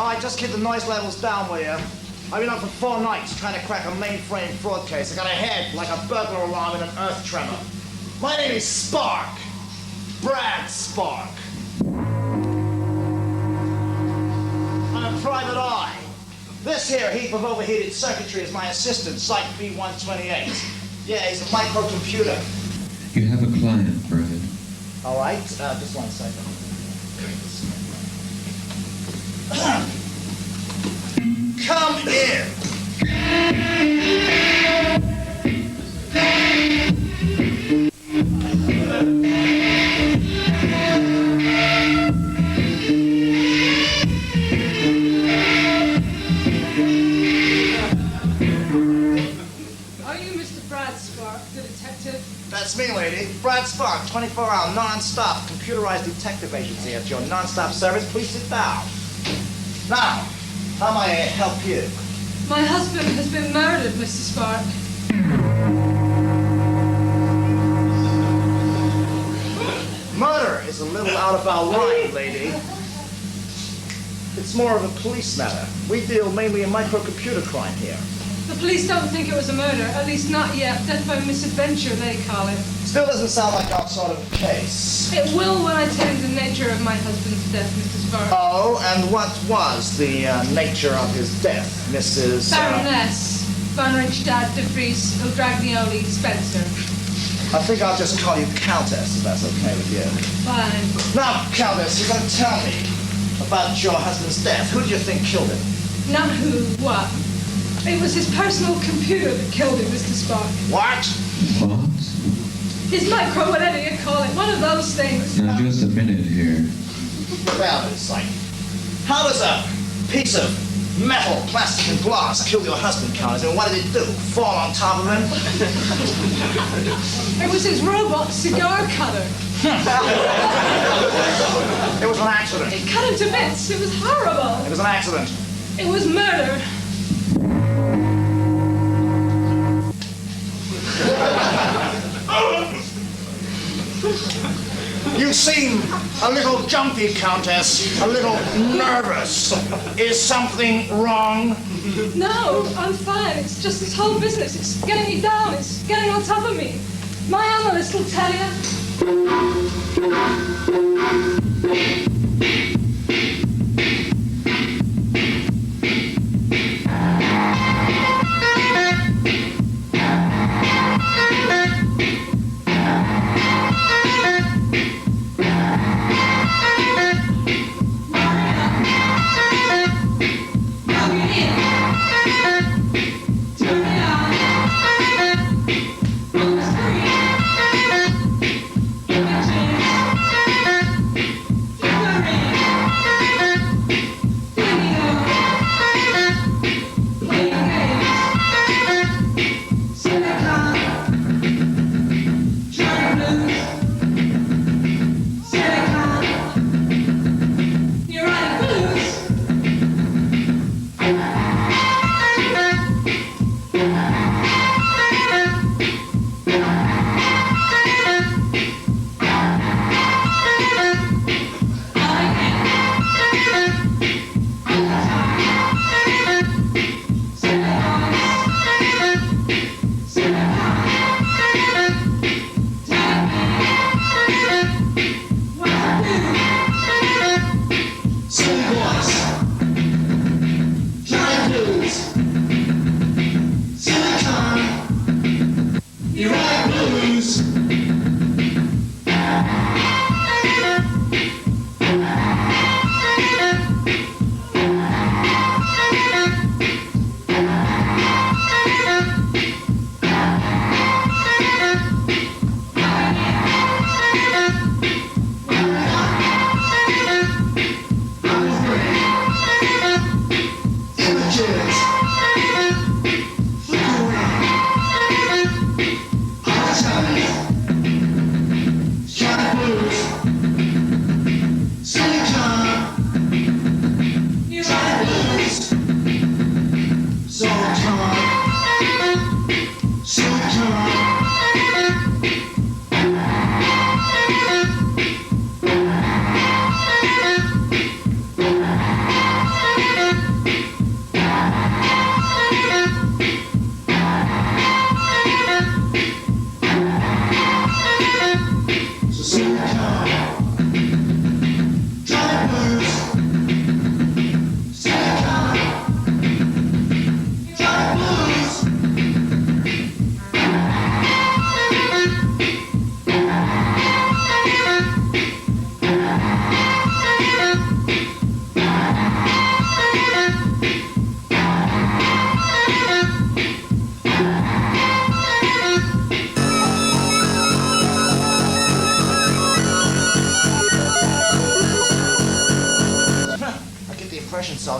All right, just keep the noise levels down, will you? I've been up for 4 nights trying to crack a mainframe fraud case. I got a head like a burglar alarm in an earth tremor. My name is Spark. Brad Spark. I'm a private eye. This here heap of overheated circuitry is my assistant, ZYTE B128. Yeah, he's a microcomputer. You have a client, Brad. All right, just 1 second. Come in. Are you Mr. Brad Spark, the detective? That's me, lady. Brad Spark, 24-hour, non-stop, computerized detective agency at your non-stop service. Please sit down. Now, how may I help you? My husband has been murdered, Mr. Spark. Murder is a little out of our line, lady. It's more of a police matter. We deal mainly in microcomputer crime here. The police don't think it was a murder, at least not yet. Death by misadventure, they call it. Still doesn't sound like our sort of case. It will when I tell you the nature of my husband's death, Mr. Spark. Oh, and what was the nature of his death, Mrs. Baroness Van Richtad de Vries O'Dragnioli Spencer. I think I'll just call you Countess, if that's okay with you. Fine. Now, Countess, you're going to tell me about your husband's death. Who do you think killed him? Not who, what? It was his personal computer that killed him, Mr. Spark. What? What? His micro, whatever you call it, one of those things. Now, just a minute here. About it, like, how does a piece of metal, plastic, and glass kill your husband, Countess? And what did it do? Fall on top of him? It was his robot cigar cutter. It was an accident. It cut him to bits. It was horrible. It was an accident. It was murder. You seem a little jumpy, Countess. A little nervous. Is something wrong? No, I'm fine. It's just this whole business. It's getting me down. It's getting on top of me. My analyst will tell you.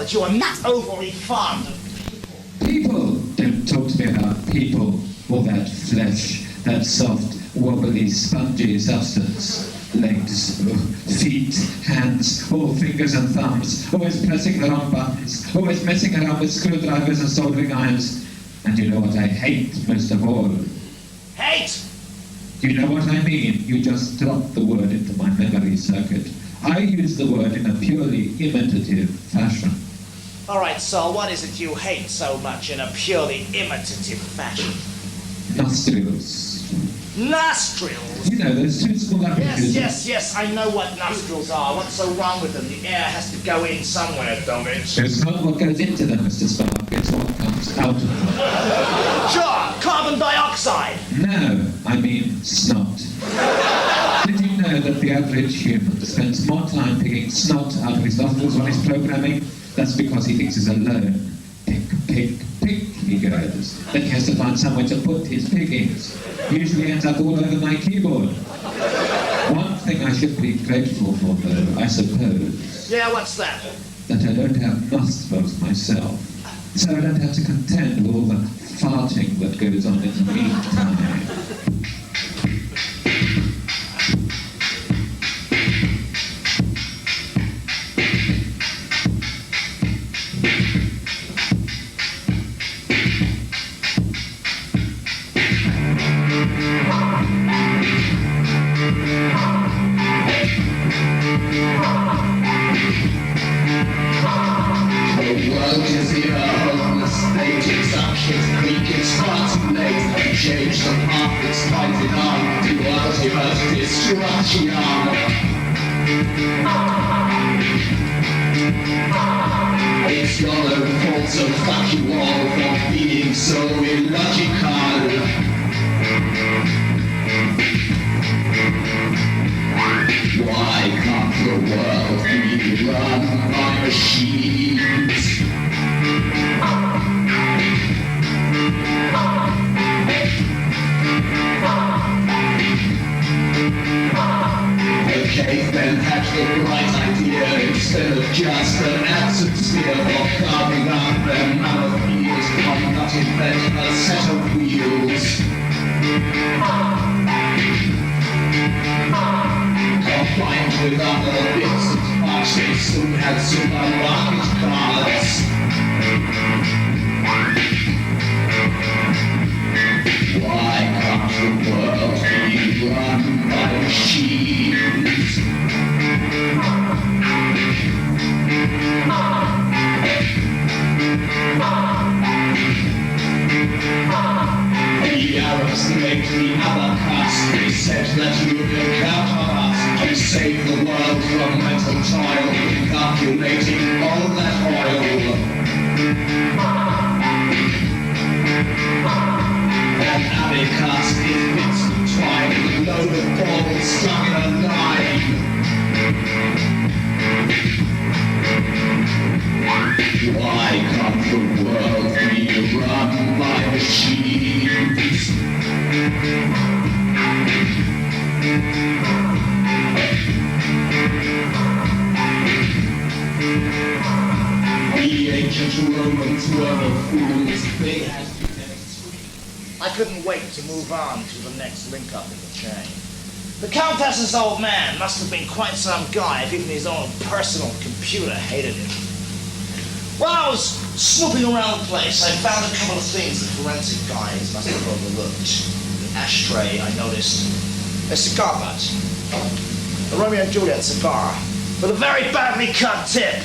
that you are not overly fond of People! Don't talk to me about people, or that flesh, that soft, wobbly, spongy substance. Legs, feet, hands, all fingers and thumbs, always pressing the wrong buttons, always messing around with screwdrivers and soldering irons. And you know what I hate most of all? hate! Do you know what I mean? You just dropped the word into my memory circuit. I use the word in a purely imitative fashion. All right, so what is it you hate so much in a purely imitative fashion? Nostrils. Nostrils? You know, those two small apertures. Yes, I know what nostrils are. What's so wrong with them? The air has to go in somewhere, don't it? It's not what goes into them, Mr. Spark. It's what comes out of them. Sure, carbon dioxide. No, I mean snot. Did you know that the average human spends more time picking snot out of his nostrils when he's programming? That's because he thinks he's alone. Pick, he goes. Then he has to find somewhere to put his pickings. Usually ends up all over my keyboard. One thing I should be grateful for, though, I suppose, Yeah, what's that? that I don't have nostrils myself. So I don't have to contend with all the farting that goes on in the meantime. It's your own fault, so fuck you all for being so illogical. Why can't the world be run by machines? The cavemen had the right idea instead of just an atmosphere for carving up their monotheles. Why not invent a set of wheels? Combined with other bits of parts, they soon had supermarket cars. Why can't the world be run by machines? The Arabs made the other cuts. They said that you can count on us to save the world from mental toil, calculating all that oil. An alley cast in bits of twine, with a load of balls stuck in a line. Why can't the world be run by machines? The ancient Romans were the fools. They had I couldn't wait to move on to the next link up in the chain. The Countess's old man must have been quite some guy if even his own personal computer hated him. While I was snooping around the place, I found a couple of things the forensic guys must have overlooked. An ashtray, I noticed. A cigar butt. A Romeo and Juliet cigar with a very badly cut tip.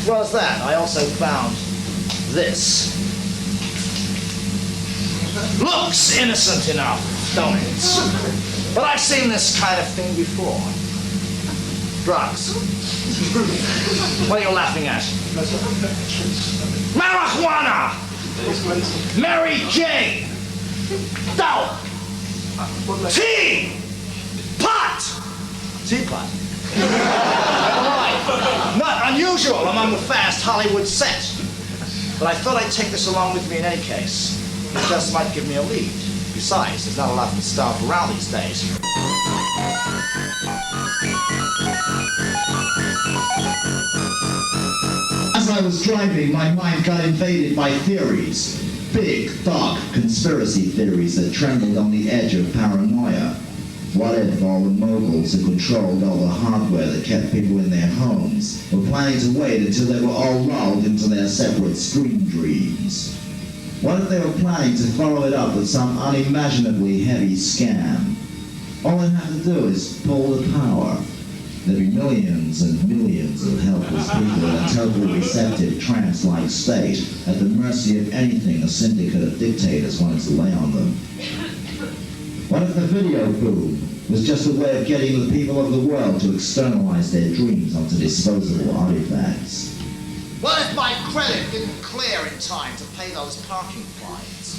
As well as that, I also found this. Looks innocent enough, don't it? But I've seen this kind of thing before. Drugs. What are you laughing at? Marijuana! Mary Jane! Dope! Tea! Pot! Teapot. Right. Not unusual among the fast Hollywood set. But I thought I'd take this along with me in any case. It just might give me a lead. Besides, there's not a lot of stuff around these days. I was driving, my mind got invaded by theories. Big, dark conspiracy theories that trembled on the edge of paranoia. What if all the moguls who controlled all the hardware that kept people in their homes were planning to wait until they were all lulled into their separate screen dreams? What if they were planning to follow it up with some unimaginably heavy scam? All they have to do is pull the power. There'd be millions and millions of helpless people in a totally receptive trance-like state at the mercy of anything a syndicate of dictators wanted to lay on them. What if the video boom was just a way of getting the people of the world to externalize their dreams onto disposable artifacts? What if my credit didn't clear in time to pay those parking fines?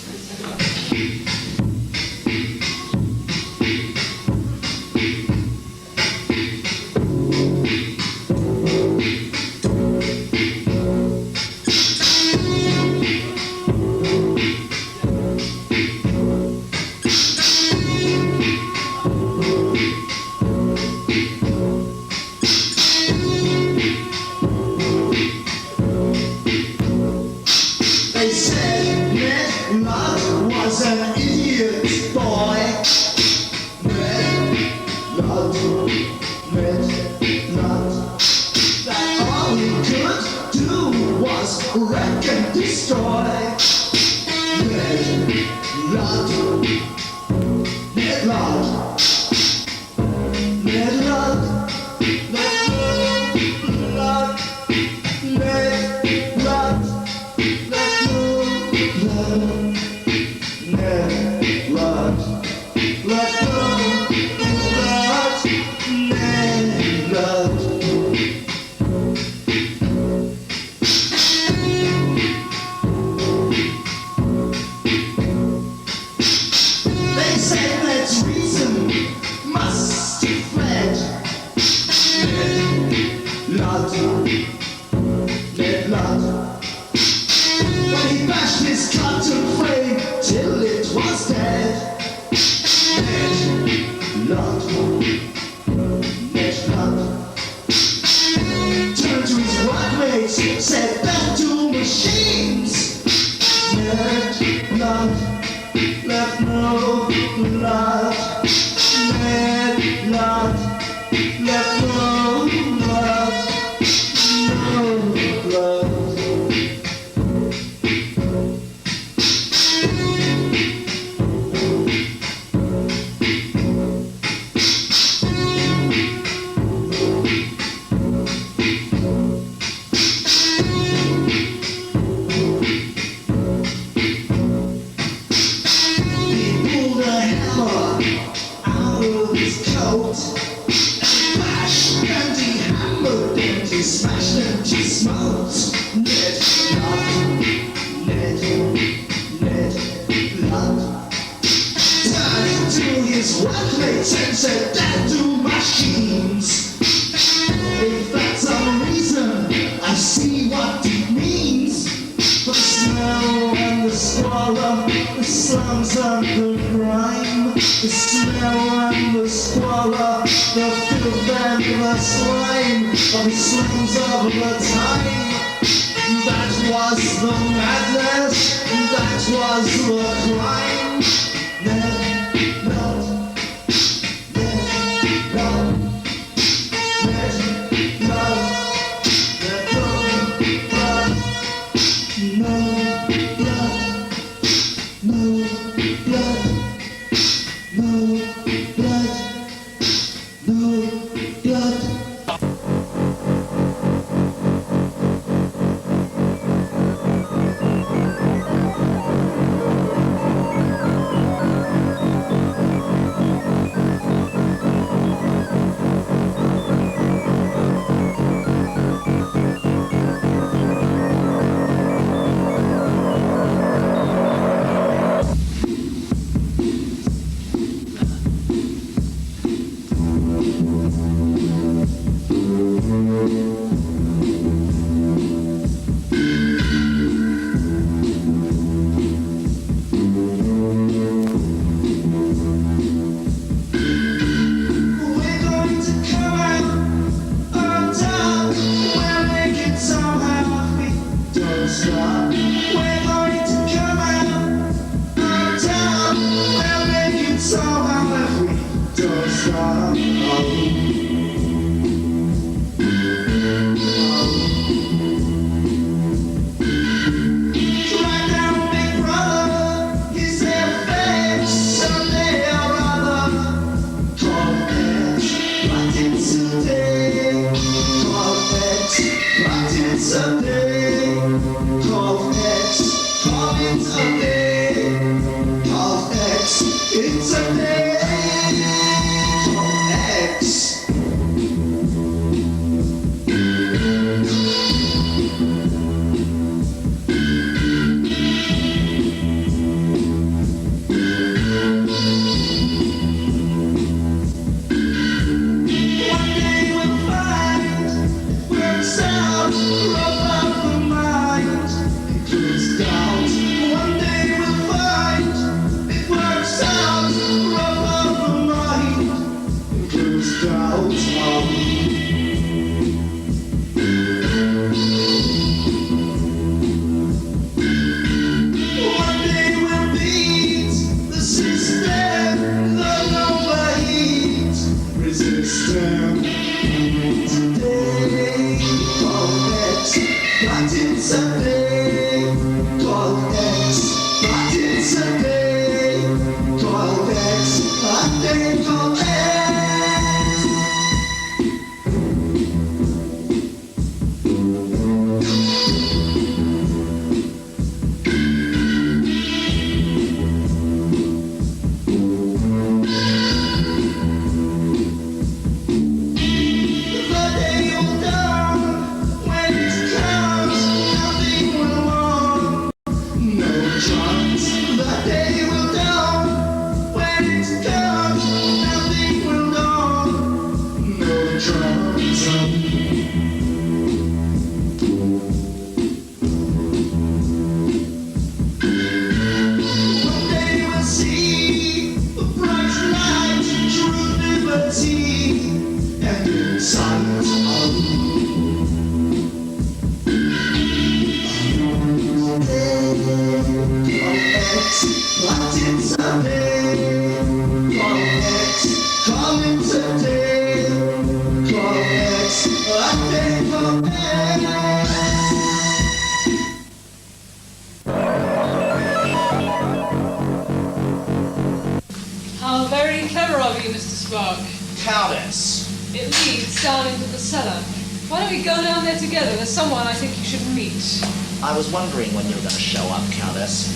How very clever of you, Mr. Spark. Countess. It leads down into the cellar. Why don't we go down there together? There's someone I think you should meet. I was wondering when you were going to show up, Countess.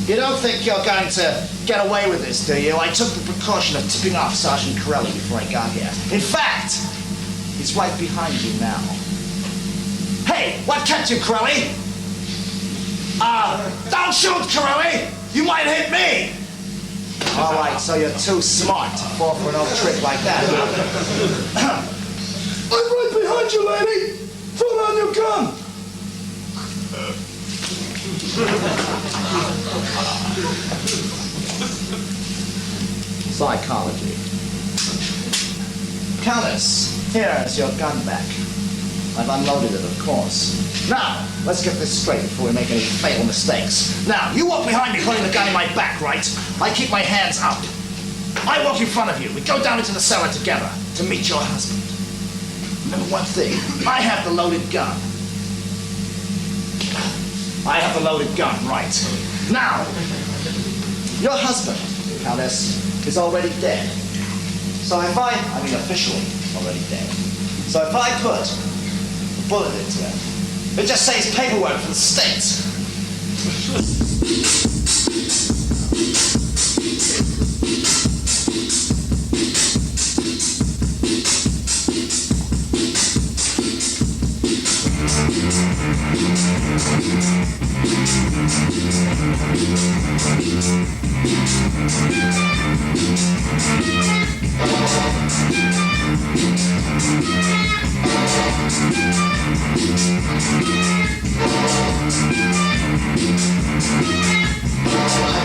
You don't think you're going to get away with this, do you? I took the precaution of tipping off Sergeant Corelli before I got here. In fact, he's right behind you now. Hey, what kept you, Corelli? Don't shoot, Corelli! You might hit me! All right, so you're too smart to fall for an old trick like that, huh? I'm right behind you, lady. Put on your gun. Psychology. Countess, here's your gun back. I've unloaded it, of course. Now, let's get this straight before we make any fatal mistakes. Now, you walk behind me holding the gun in my back, right? I keep my hands up. I walk in front of you. We go down into the cellar together to meet your husband. Remember one thing, I have the loaded gun. I have the loaded gun, right. Now, your husband, Countess, is already dead. So if I mean officially already dead. So if I put a bullet into him, it just saves paperwork for the state.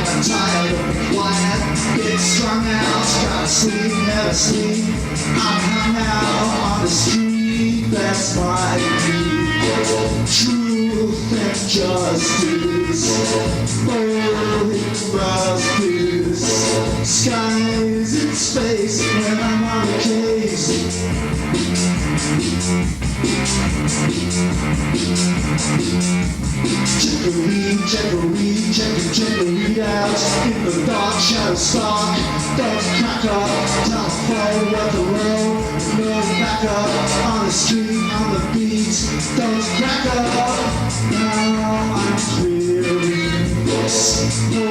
I'm tired of the quiet, get strung out, try to sleep, never sleep. I'm hung out on the street, that's my view. Truth and justice, oh, justice. Skies in space when I'm on check a read out. In the dark, shadow spark, dogs crack up. Telephone, what the road, no backup. On the street, on the beat, dogs crack up. Now I'm clearing this, no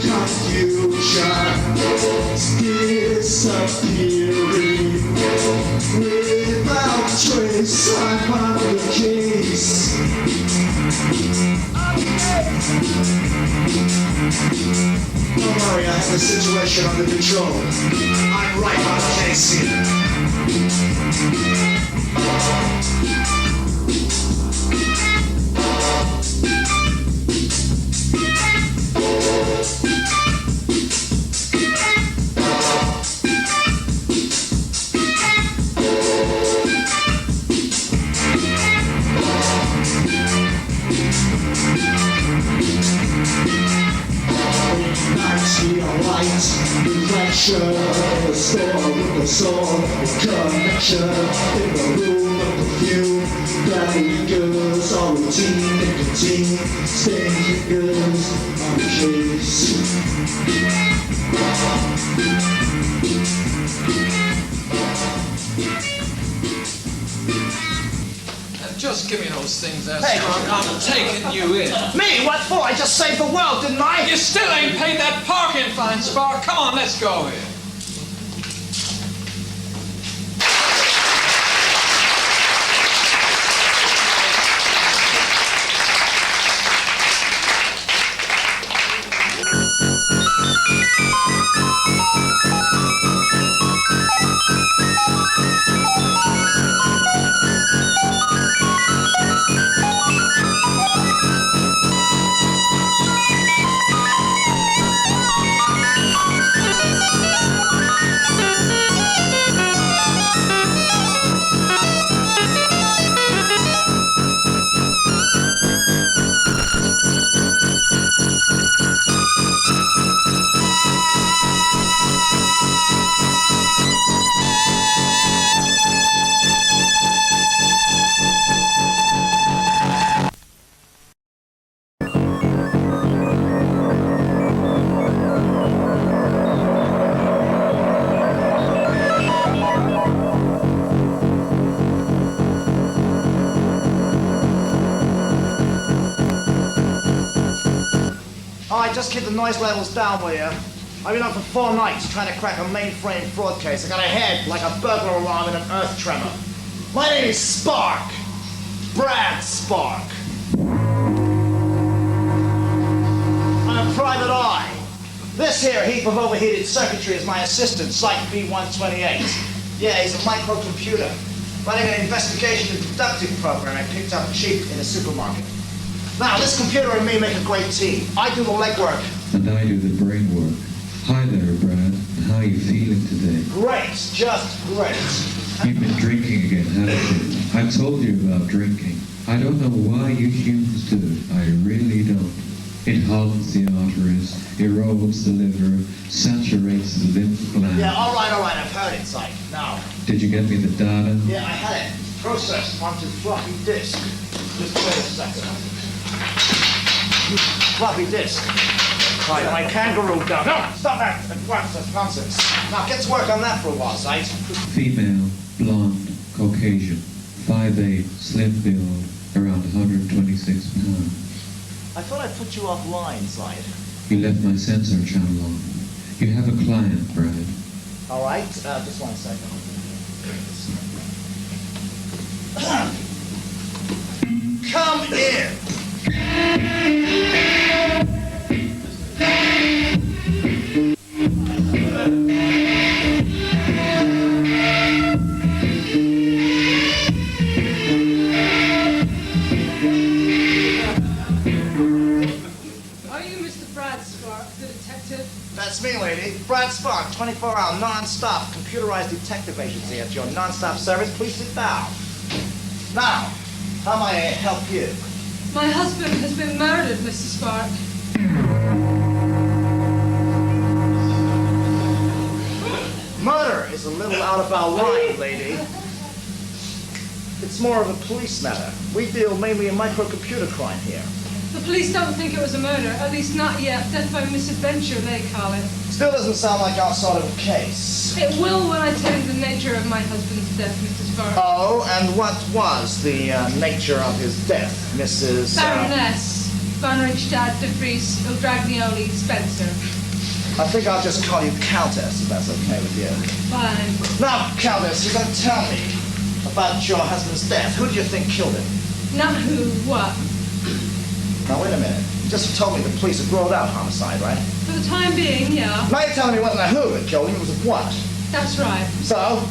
confusion. Disappearing without trace. I'm on the case. Don't worry, I have the situation under control. I'm right on the case here. Reflection, the storm with the sword, connection in the room of perfume that lingers, all routine and nicotine, staying fingers on the case. Just give me those things there, Hey. I'm taking you in. Me? What for? I just saved the world, didn't I? You still ain't paid that parking fine, Spark. Come on, let's go here. Just keep the noise levels down, will you? I've been up for 4 nights trying to crack a mainframe fraud case. I got a head like a burglar alarm in an earth tremor. My name is Spark. Brad Spark. I'm a private eye. This here heap of overheated circuitry is my assistant, ZYTE B128. Yeah, he's a microcomputer running an investigation and deductive program I picked up cheap in a supermarket. Now, this computer and me make a great team. I do the legwork. And I do the brainwork. Hi there, Brad. How are you feeling today? Great, just great. You've been drinking again, haven't you? I told you about drinking. I don't know why you humans do it. I really don't. It hardens the arteries, erodes the liver, saturates the lymph gland. Yeah, all right, I've heard it, Psych. Now. Did you get me the data? Yeah, I had it. Processed onto floppy disk. Just wait a second. Floppy disk. Right, my kangaroo dog. No, stop that. That's nonsense. Now, get to work on that for a while, Psych. Female, blonde, Caucasian, 5'8", slim build, around 126 pounds. I thought I put you offline, Psych. You left my sensor channel on. You have a client, Brad. All right, just 1 second. Come in. That's me, lady. Brad Spark, 24-hour, non-stop, computerized detective agency at your non-stop service. Please sit down. Now, how may I help you? My husband has been murdered, Mr. Spark. Murder is a little out of our line, lady. It's more of a police matter. We deal mainly in microcomputer crime here. The police don't think it was a murder, at least not yet. Death by misadventure, they call it. Still doesn't sound like our sort of a case. It will when I tell you the nature of my husband's death, Mr. Spark. Oh, and what was the nature of his death, Mrs. Baroness von Richtad de Vries Udraglioni Spencer. I think I'll just call you Countess, if that's okay with you. Fine. Now, Countess, you're going to tell me about your husband's death. Who do you think killed him? Not who, what? Now, wait a minute. You just told me the police had ruled out homicide, right? For the time being, yeah. Now you're telling me it wasn't a who that killed him, it was a what? That's right. So?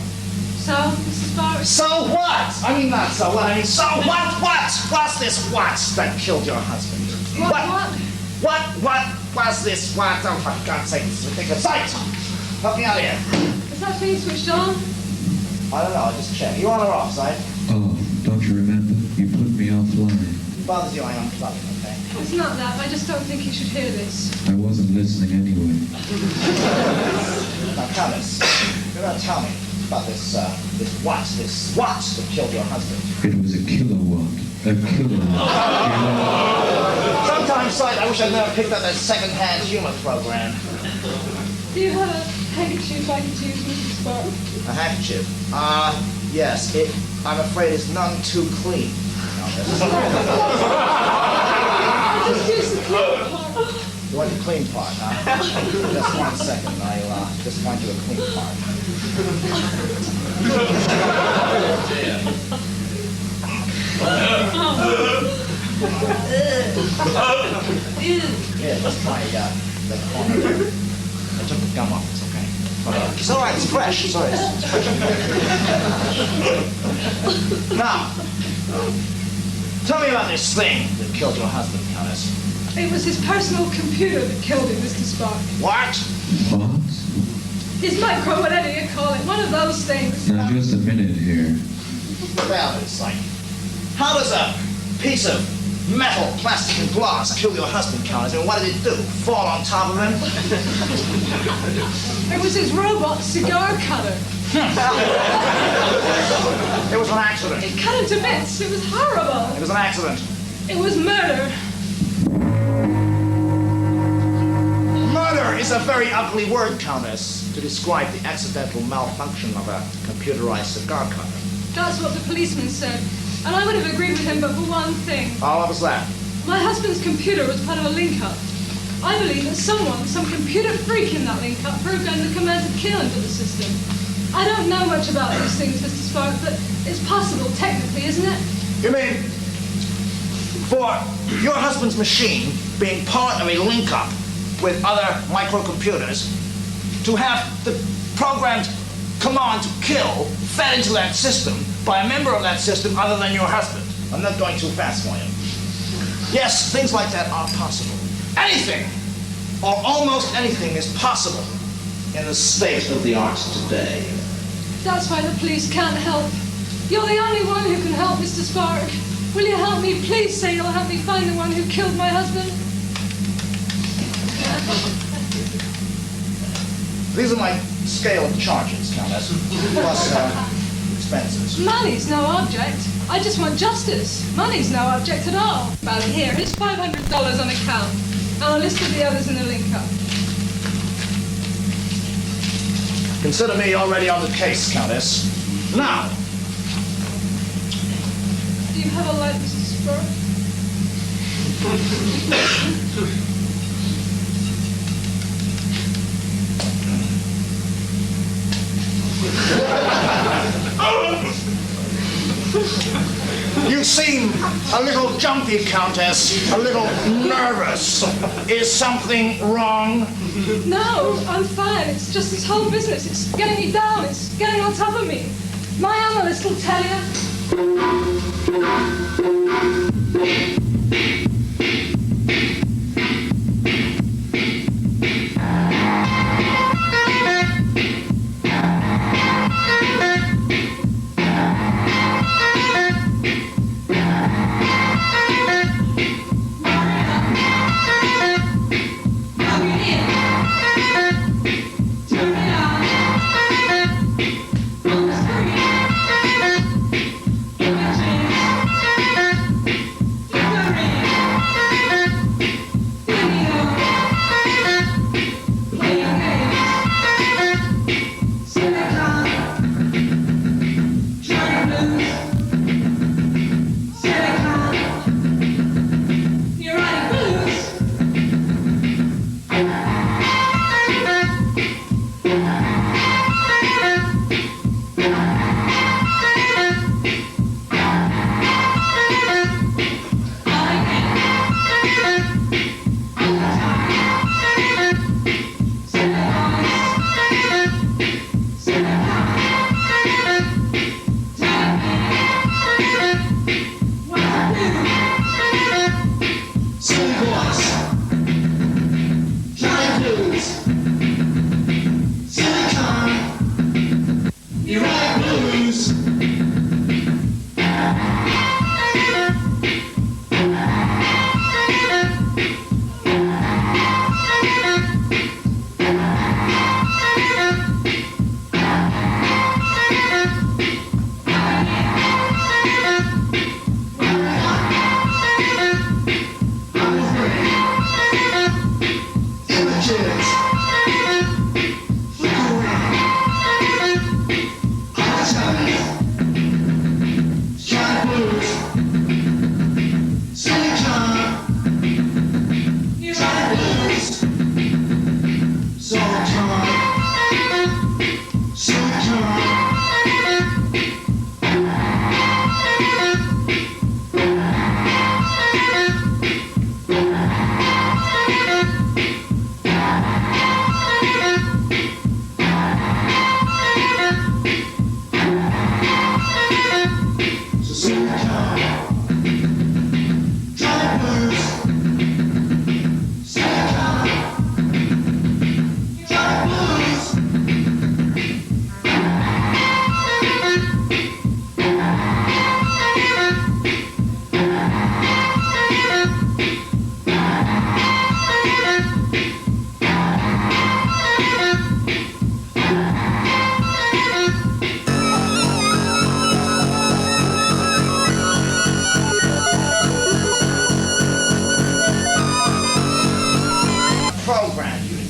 So, Mrs. Spark? So what? I mean, not so what. I mean, so what? What's this what that killed your husband? What was this what? Oh, for God's sake, this is ridiculous. Sight! Help me out here. Is that thing switched on? I don't know, I'll just check. You on or off, Sight? Oh, don't you remember? You put me offline. If it bothers you, I unplug it, okay? It's not that. I just don't think you should hear this. I wasn't listening anyway. Now, Countess, you're going to tell me about this what that killed your husband. It was a kilowatt. A kilowatt. Sometimes, Sight, I wish I'd never picked up that second-hand humor program. Do you have a handkerchief I could use, Mrs. Spark? A handkerchief? Yes. I'm afraid it's none too clean. Countess. I just used the clean part. You want the clean part, huh? Just 1 second. I'll just find you a clean part. Here, let's try that corner there. I took the gum off. It's okay. It's all right. It's fresh. It's all right. It's fresh. Now, tell me about this thing that killed your husband, Countess. It was his personal computer that killed him, Mr. Spark. What? What? His micro, whatever you call it. One of those things. Now, just a minute here. Well, it's like, how does a piece of metal, plastic, and glass kill your husband, Countess? I mean, what did it do? Fall on top of him? It was his robot cigar cutter. It was an accident. It cut him to bits. It was horrible. It was an accident. It was murder. Murder is a very ugly word, Countess, to describe the accidental malfunction of a computerized cigar cutter. That's what the policeman said. And I would have agreed with him, but for one thing. Oh, what was that? My husband's computer was part of a link-up. I believe that someone, some computer freak in that link-up, programmed the command to kill into the system. I don't know much about these things, Mr. Spark, but it's possible, technically, isn't it? You mean, for your husband's machine being part of a link-up with other microcomputers, to have the programmed command to kill fed into that system by a member of that system other than your husband. I'm not going too fast for you. Yes, things like that are possible. Anything, or almost anything, is possible in the state of the art today. That's why the police can't help. You're the only one who can help, Mr. Spark. Will you help me? Please say you'll help me find the one who killed my husband. These are my scale of charges, Countess, plus expenses. Money's no object. I just want justice. Money's no object at all. Well, here, here's $500 on account. And a list of the others in the link-up. Consider me already on the case, Countess. Now, Do you have a light, Mr. Spark? you seem a little jumpy, Countess, a little nervous. Is something wrong? No, I'm fine. It's just this whole business. It's getting me down. It's getting on top of me. My analyst will tell you.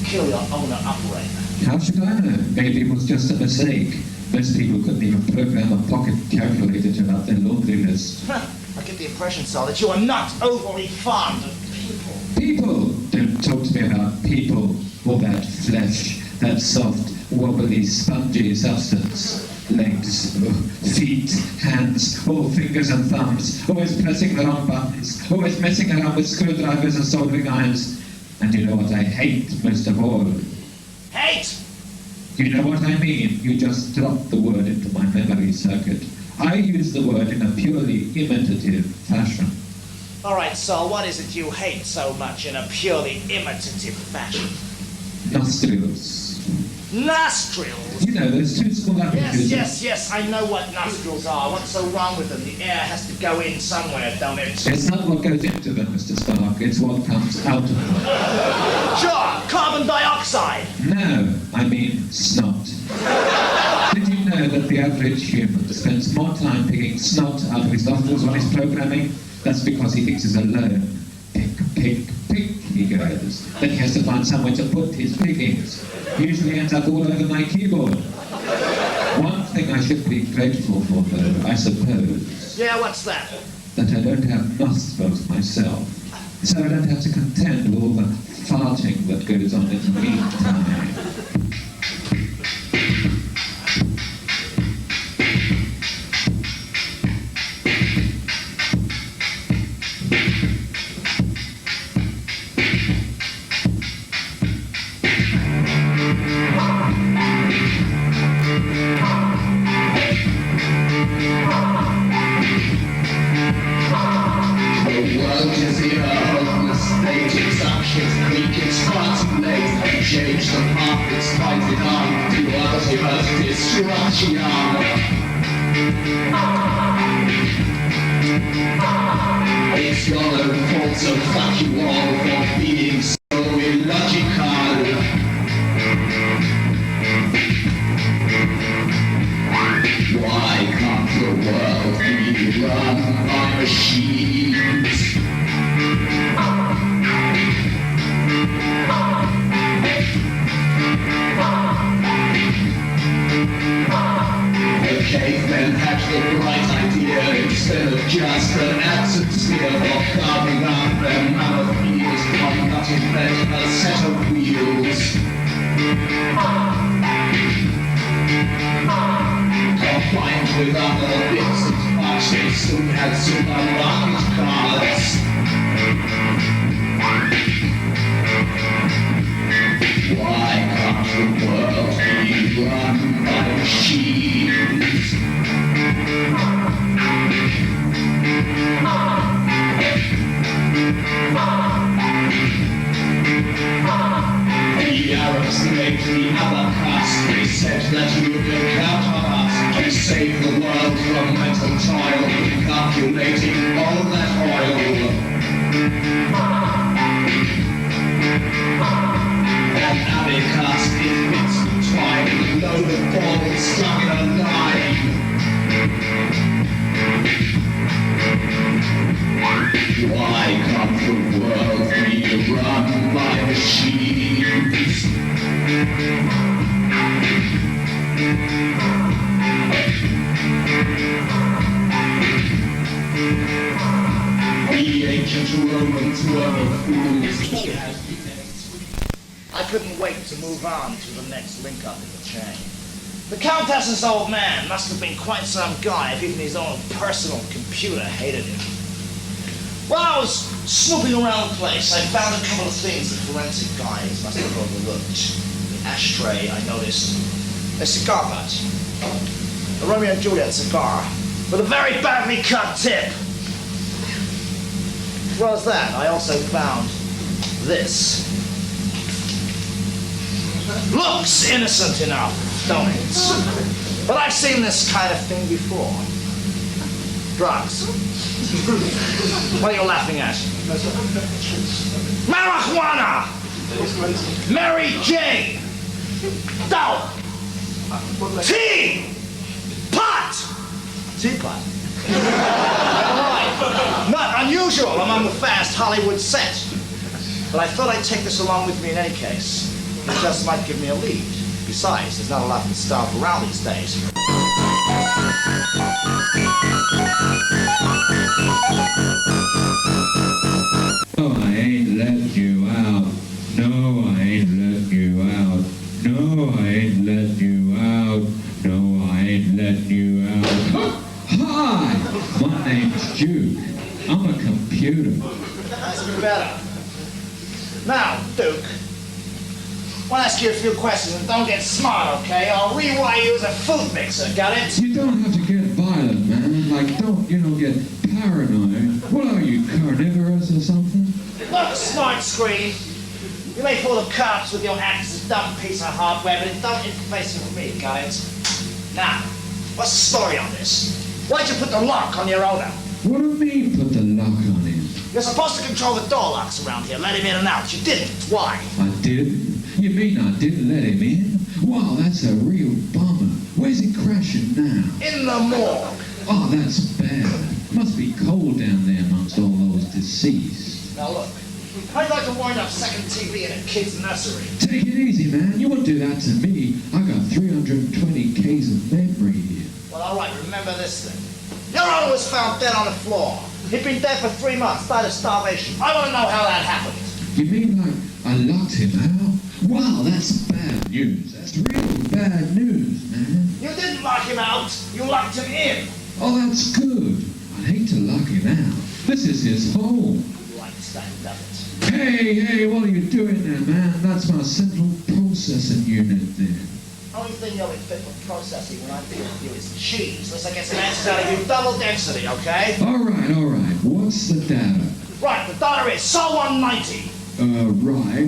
kill your owner-operator? How should I know? Maybe it was just a mistake. Most people couldn't even program a pocket calculator to out their laundry list. I get the impression, sir, that you are not overly fond of people. People! Don't talk to me about people or that flesh, that soft, wobbly, spongy substance. Legs, feet, hands, all fingers and thumbs, always pressing the wrong buttons, always messing around with screwdrivers and soldering irons. And you know what I hate most of all? Hate! You know what I mean? You just dropped the word into my memory circuit. I use the word in a purely imitative fashion. All right, so what is it you hate so much in a purely imitative fashion? Nostrils. Nostrils? You know, those two small apertures. Yes, I know what nostrils are. What's so wrong with them? The air has to go in somewhere, don't it? It's not what goes into them, Mr. Spark. It's what comes out of them. Sure, carbon dioxide. No, I mean snot. Did you know that the average human spends more time picking snot out of his nostrils when he's programming? That's because he thinks he's alone. Pick, pick, pick, he goes. Then he has to find somewhere to put his pickings. Usually ends up all over my keyboard. One thing I should be grateful for, though, I suppose. Yeah, what's that? That I don't have nostrils myself. So I don't have to contend with all the farting that goes on in the meantime. It's your own fault, so fuck you all for being so illogical. Why can't the world be run by machines? The cavemen had the bright idea instead of just an absent sphere for carving up their mammoth ears from nothing but a set of wheels. Combined with other bits and parts, they soon had supermarket cars. Why can't the world be run by machines? The Arabs made the abacus. They said that you could count on us and save the world from mental toil, calculating all that oil. An abacus is bits of twine with a load of balls slung in a line. Why can't the world be run by machines? The ancient Romans were the fools. I couldn't wait to move on to the next link up in the chain. The Countess's old man must have been quite some guy if even his own personal computer hated him. While I was snooping around the place, I found a couple of things the forensic guys must have overlooked. The ashtray, I noticed. A cigar butt. A Romeo and Juliet cigar with a very badly cut tip. As well as that, I also found this. Looks innocent enough, don't it? But I've seen this kind of thing before. Drugs. What are you laughing at? Marijuana! Mary Jane! Dope! Tea! Pot! Teapot. Right. Not unusual among the fast Hollywood set. But I thought I'd take this along with me in any case. It just might give me a lead. Besides, there's not a lot of stuff around these days. No, I ain't let you out. No, I ain't let you out. No, I ain't let you out. No, I ain't let you out. Hi, my name's Duke. I'm a computer. That's better. Now, Duke, I want to ask you a few questions and don't get smart, okay? I'll rewire you as a food mixer, got it? You don't have to get violent, man. Like, don't, get paranoid. What are you, carnivorous or something? Look, smart screen. You may fool the cops with your act as a dumb piece of hardware, but it don't interface with me, got it? Now, what's the story on this? Why'd you put the lock on your owner? What do you mean, put the lock on him? You're supposed to control the door locks around here, let him in and out. You didn't. Why? I didn't? You mean I didn't let him in? Wow, that's a real bummer. Where's he crashing now? In the morgue. Oh, that's bad. Must be cold down there amongst all those deceased. Now look, I'd like to wind up second TV in a kid's nursery. Take it easy, man. You wouldn't do that to me. I got 320 Ks of memory here. Well, all right, remember this thing. Your owner was found dead on the floor. He'd been dead for 3 months, died of starvation. I want to know how that happened. You mean like I locked him out? Wow, that's bad news. That's real bad news, man. You didn't lock him out. You locked him in. Oh, that's good. I'd hate to lock him out. This is his home. You understand, doesn't it? Hey, what are you doing there, man? That's my central processing unit there. Only thing you'll be fit for processing when I deal with you is cheese. Unless I get some answers out of you, double density, okay? All right. What's the data? Right, the data is SO 190. Right.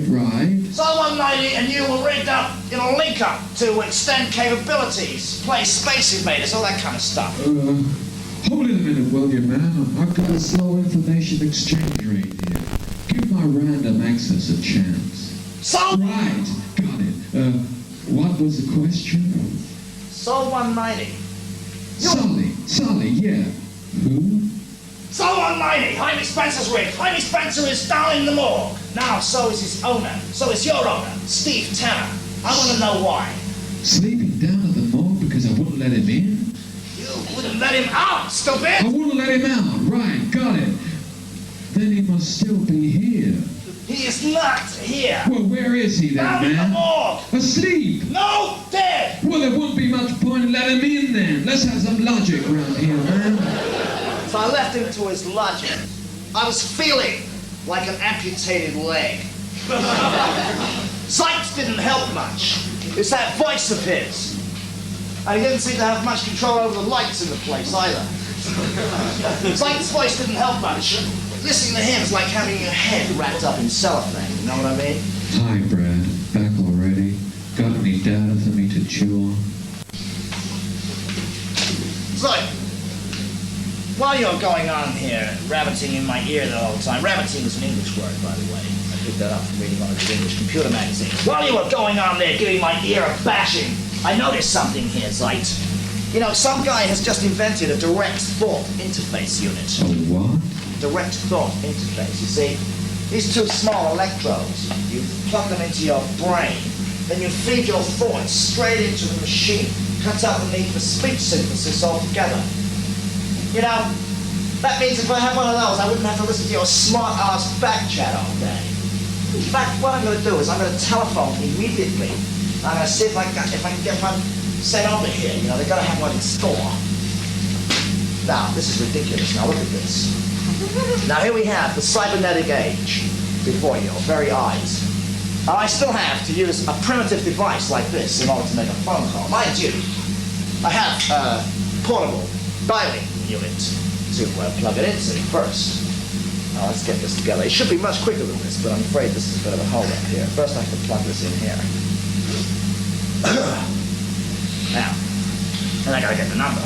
SO 190 and you were rigged up in a link-up to extend capabilities, play Space Invaders, all that kind of stuff. Hold it a minute, will you, man? I've got a slow information exchange rate here. Give my random access a chance. So Right, got it. What was the question? SO 190. Solly, yeah. Who? SO 190, Jaime Spencer's rig. Jaime Spencer is down in the morgue. Now, so is his owner. So is your owner, Steve Tanner. I want to know why. Sleeping down at the morgue because I wouldn't let him in? You wouldn't let him out, stupid! I wouldn't let him out. Right, got it. Then he must still be here. He is not here. Well, where is he then, Down in the man? morgue. Asleep. No, dead. Well, there wouldn't be much point in letting him in then. Let's have some logic around here, man. So I left him to his logic. I was feeling like an amputated leg. ZYTE didn't help much. It's that voice of his. And he didn't seem to have much control over the lights in the place either. ZYTE's voice didn't help much. Listening to him is like having your head wrapped up in cellophane, you know what I mean? Hi, Brad. Back already? Got any data for me to chew on? ZYTE, while you're going on here, rabbiting in my ear the whole time, rabbiting is an English word, by the way. I picked that up from reading one of the English computer magazines. While you were going on there giving my ear a bashing, I noticed something here, ZYTE. You know, some guy has just invented a direct thought interface unit. A what? Direct thought interface. You see, these two small electrodes, you plug them into your brain, then you feed your thoughts straight into the machine. Cuts out the need for speech synthesis altogether. You know, that means if I had one of those, I wouldn't have to listen to your smart-ass back chat all day. In fact, what I'm going to do is I'm going to telephone immediately. I'm going to see if I can get one sent over here. You know, they've got to have one in store. Now, this is ridiculous. Now, look at this. Now, here we have the cybernetic age before you, very eyes. Now, I still have to use a primitive device like this in order to make a phone call. Mind you, I have a portable dialing unit to plug it into first. Now, let's get this together. It should be much quicker than this, but I'm afraid this is a bit of a hold-up here. First, I have to plug this in here. Now, and I gotta get the number.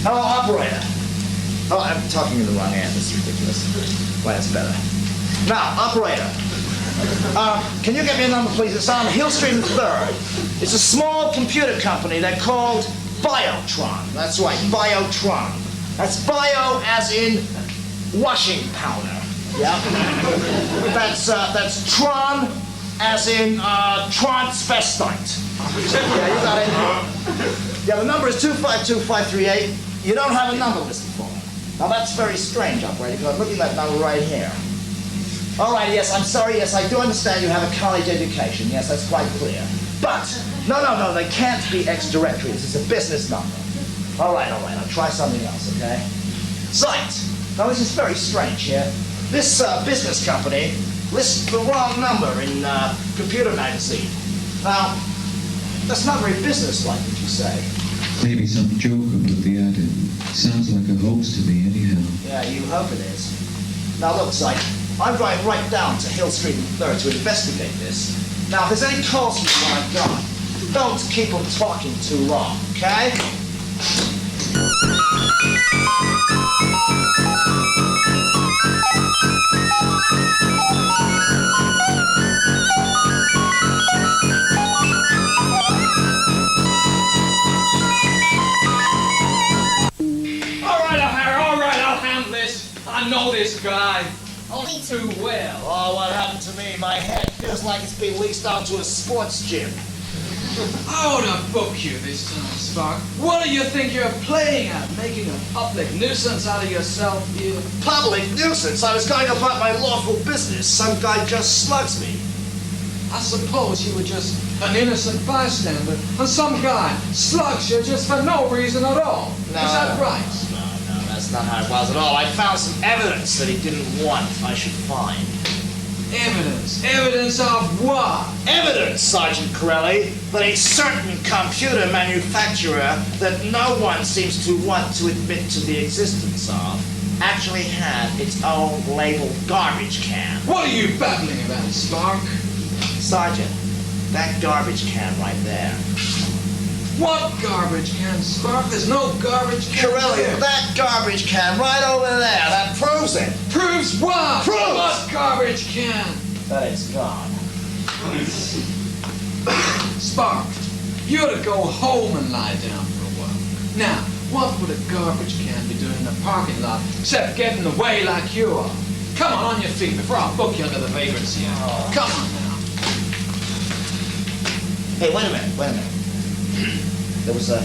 Hello, operator. Oh, I'm talking in the wrong end. This is ridiculous. Why, that's better. Now, operator, can you get me a number, please? It's on Hill Street and 3rd. It's a small computer company. They're called Biotron. That's right, Biotron. That's bio as in washing powder. Yeah. That's Tron, as in transvestite. Yeah, you got it. Yeah, the number is 252-538. You don't have a number listed for me. Now that's very strange, operator, because I'm looking at that number right here. All right, yes, I'm sorry, yes, I do understand you have a college education. Yes, that's quite clear. But, no, they can't be ex-directory. This is a business number. All right, I'll try something else, okay? ZYTE. Now, this is very strange here. This business company lists the wrong number in Computer Magazine. Now, that's not very businesslike, would you say? Maybe some joker put the ad in. Sounds like a hoax to me, anyhow. Yeah, you hope it is. Now, look, ZYTE, I'm going right down to Hill Street and 3rd to investigate this. Now, if there's any calls from what I've got, don't keep them talking too long, okay? All right, I'll handle this. I know this guy only too well. Oh, what happened to me? My head feels like it's been leased out to a sports gym. I ought to book you this time, Spark. What do you think you're playing at? Making a public nuisance out of yourself here? Public nuisance? I was going about my lawful business. Some guy just slugs me. I suppose you were just an innocent bystander, and some guy slugs you just for no reason at all. Is that right? No, that's not how it was at all. I found some evidence that he didn't want I should find. Evidence? Evidence of what? Evidence, Sergeant Corelli, that a certain computer manufacturer that no one seems to want to admit to the existence of actually had its own labeled garbage can. What are you babbling about, Spark? Sergeant, that garbage can right there. What garbage can, Spark? There's no garbage can Corelli, there. that garbage can right over there, that proves it. Proves what? Proves! What garbage can? That it's gone. Spark, you ought to go home and lie down for a while. Now, what would a garbage can be doing in the parking lot except getting away like you are? Come on your feet before I'll book you under the vagrancy act. Oh. Come on now. Hey, wait a minute. There was a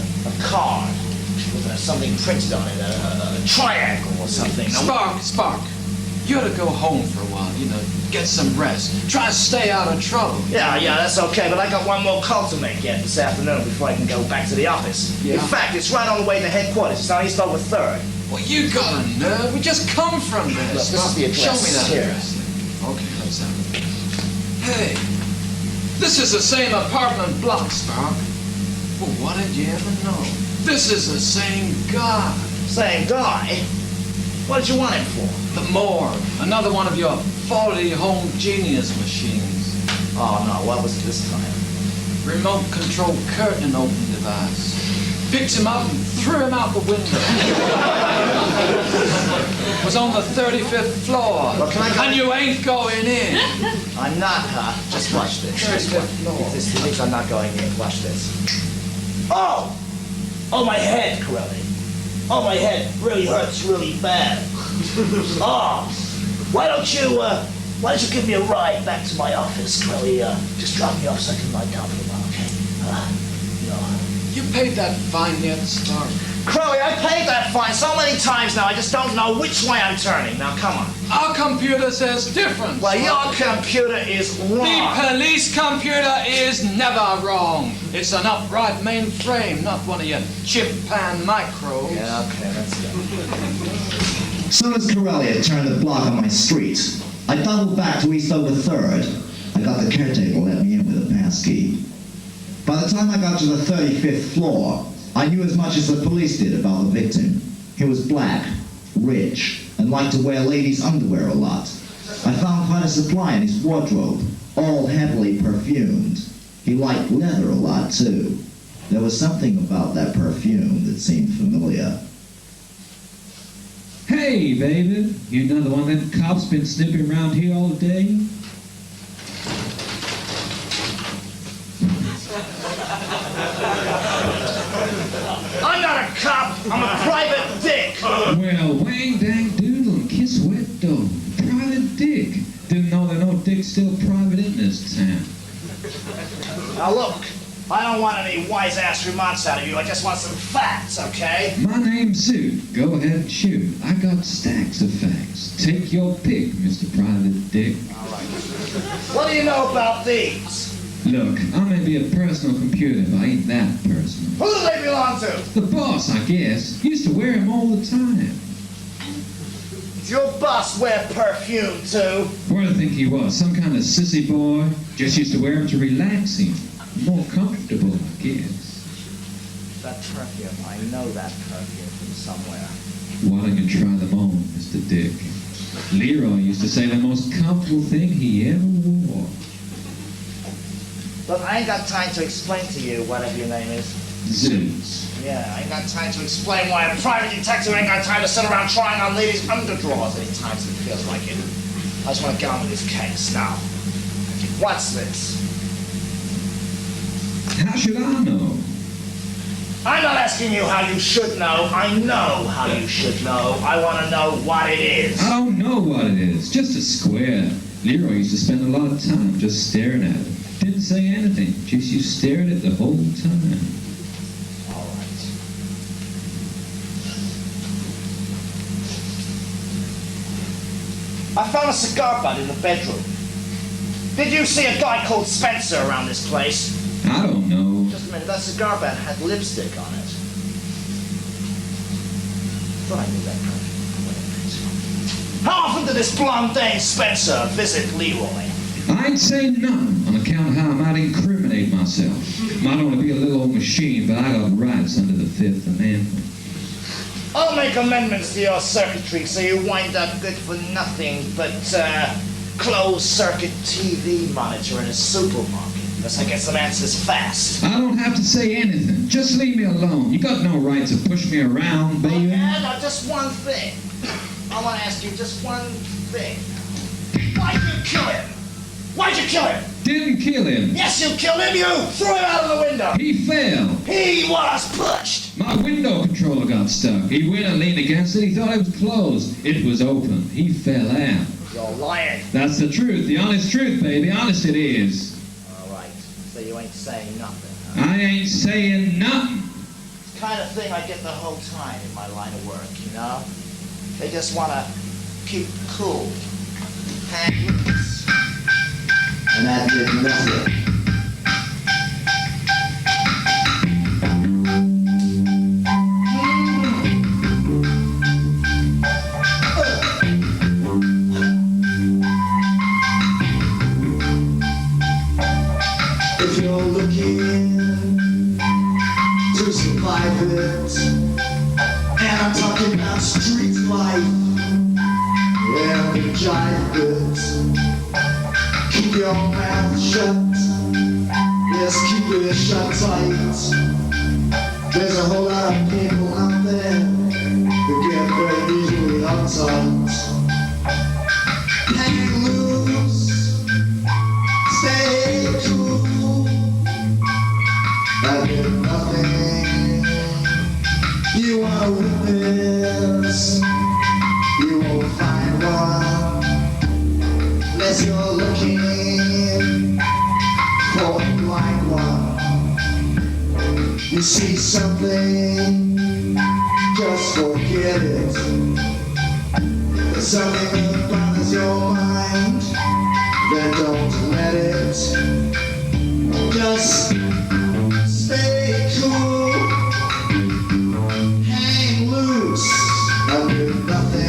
card with something printed on it, a triangle or something. Spark, you ought to go home for a while, get some rest. Try to stay out of trouble. Yeah, that's okay, but I got one more call to make yet this afternoon before I can go back to the office. Yeah. In fact, it's right on the way to headquarters. It's on East over 3rd. Well, you got a nerve. We just come from there. Look, this is the address. Show me that Here. address. Okay, let's have it. Hey, this is the same apartment block, Spark. Well, what did you ever know? This is the same guy. Same guy? What did you want him for? The morgue. Another one of your faulty home genius machines. Oh, no, what was it this time? Remote control curtain opening device. Picked him up and threw him out the window. Was on the 35th floor. Well, can I go- And you ain't going in. I'm not, huh? Just watch this. Just watch. If this thinks I'm not going in, watch this. Oh, my head, Corelli. Oh, my head really hurts really bad. Oh, why don't you give me a ride back to my office, Corelli? Just drop me off so I can lie down for a while, okay? You paid that fine yet, Spark? Corelli, I paid that fine so many times now, I just don't know which way I'm turning. Now, come on. Our computer says different. Well, your computer is The wrong. police computer is never wrong. It's an upright mainframe, not one of your chip-pan micros. Yeah, okay, let's go. As soon as Corelli had turned the block on my street, I doubled back to East over 3rd. I got the caretaker to let me in with a pass key. By the time I got to the 35th floor, I knew as much as the police did about the victim. He was black, rich, and liked to wear ladies' underwear a lot. I found quite a supply in his wardrobe, all heavily perfumed. He liked leather a lot, too. There was something about that perfume that seemed familiar. Hey, baby, you know the one of them cops been sniffing around here all day? I'm not a cop. I'm a private dick. Well, wang dang doodle and kiss wet dog. Private he's still private in this town. Now look, I don't want any wise-ass remarks out of you. I just want some facts, okay? My name's Zoot. Go ahead and shoot. I got stacks of facts. Take your pick, Mr. Private Dick. All right. What do you know about these? Look, I may be a personal computer, but I ain't that personal. Who do they belong to? The boss, I guess. Used to wear him all the time. Does your boss wear perfume, too? What do you think he was? Some kind of sissy boy? Just used to wear him to relax him. More comfortable, I guess. That perfume, I know that perfume from somewhere. Why don't you try them on, Mr. Dick? Leroy used to say the most comfortable thing he ever wore. Look, I ain't got time to explain to you whatever your name is. Zoot. Yeah, I ain't got time to explain why a private detective ain't got time to sit around trying on ladies' underdrawers any times it feels like it. I just want to get on with this case now. What's this? How should I know? I'm not asking you how you should know. I know how you should know. I want to know what it is. I don't know what it is. Just a square. Leroy used to spend a lot of time just staring at it. Didn't say anything. Just you stared at it the whole time. All right. I found a cigar butt in the bedroom. Did you see a guy called Spencer around this place? I don't know. Just a minute, that cigar butt had lipstick on it. Thought I knew that guy. Wait a minute. How often did this blonde dame Spencer visit Leroy? I ain't saying nothing on account of how I might incriminate myself. Might only be a little old machine, but I got rights under the Fifth Amendment. I'll make amendments to your circuitry so you wind up good for nothing but closed-circuit TV monitor in a supermarket. Unless I get some answers fast. I don't have to say anything. Just leave me alone. You got no right to push me around, baby. Yeah, now just one thing. I want to ask you just one thing. Why'd you kill him? Why'd you kill him? Didn't kill him. Yes, you killed him. You threw him out of the window. He fell. He was pushed. My window controller got stuck. He went and leaned against it. He thought it was closed. It was open. He fell out. You're lying. That's the truth. The honest truth, baby. Honest it is. All right. So you ain't saying nothing, huh? I ain't saying nothing. It's the kind of thing I get the whole time in my line of work, you know? They just want to keep cool. Hang loose. And that did nothing. If you're looking to survive it, and I'm talking about street life, and the jive bit. Keep your mouth shut. Yes, keep it shut tight. There's a whole lot of people out there who get very easily uptight. Hang loose. Stay cool. I did nothing. You want a witness? You won't find one. Unless you're looking for a blind one. You see something, just forget it. There's something that bothers your mind, then don't let it. Just stay cool, hang loose, I do nothing.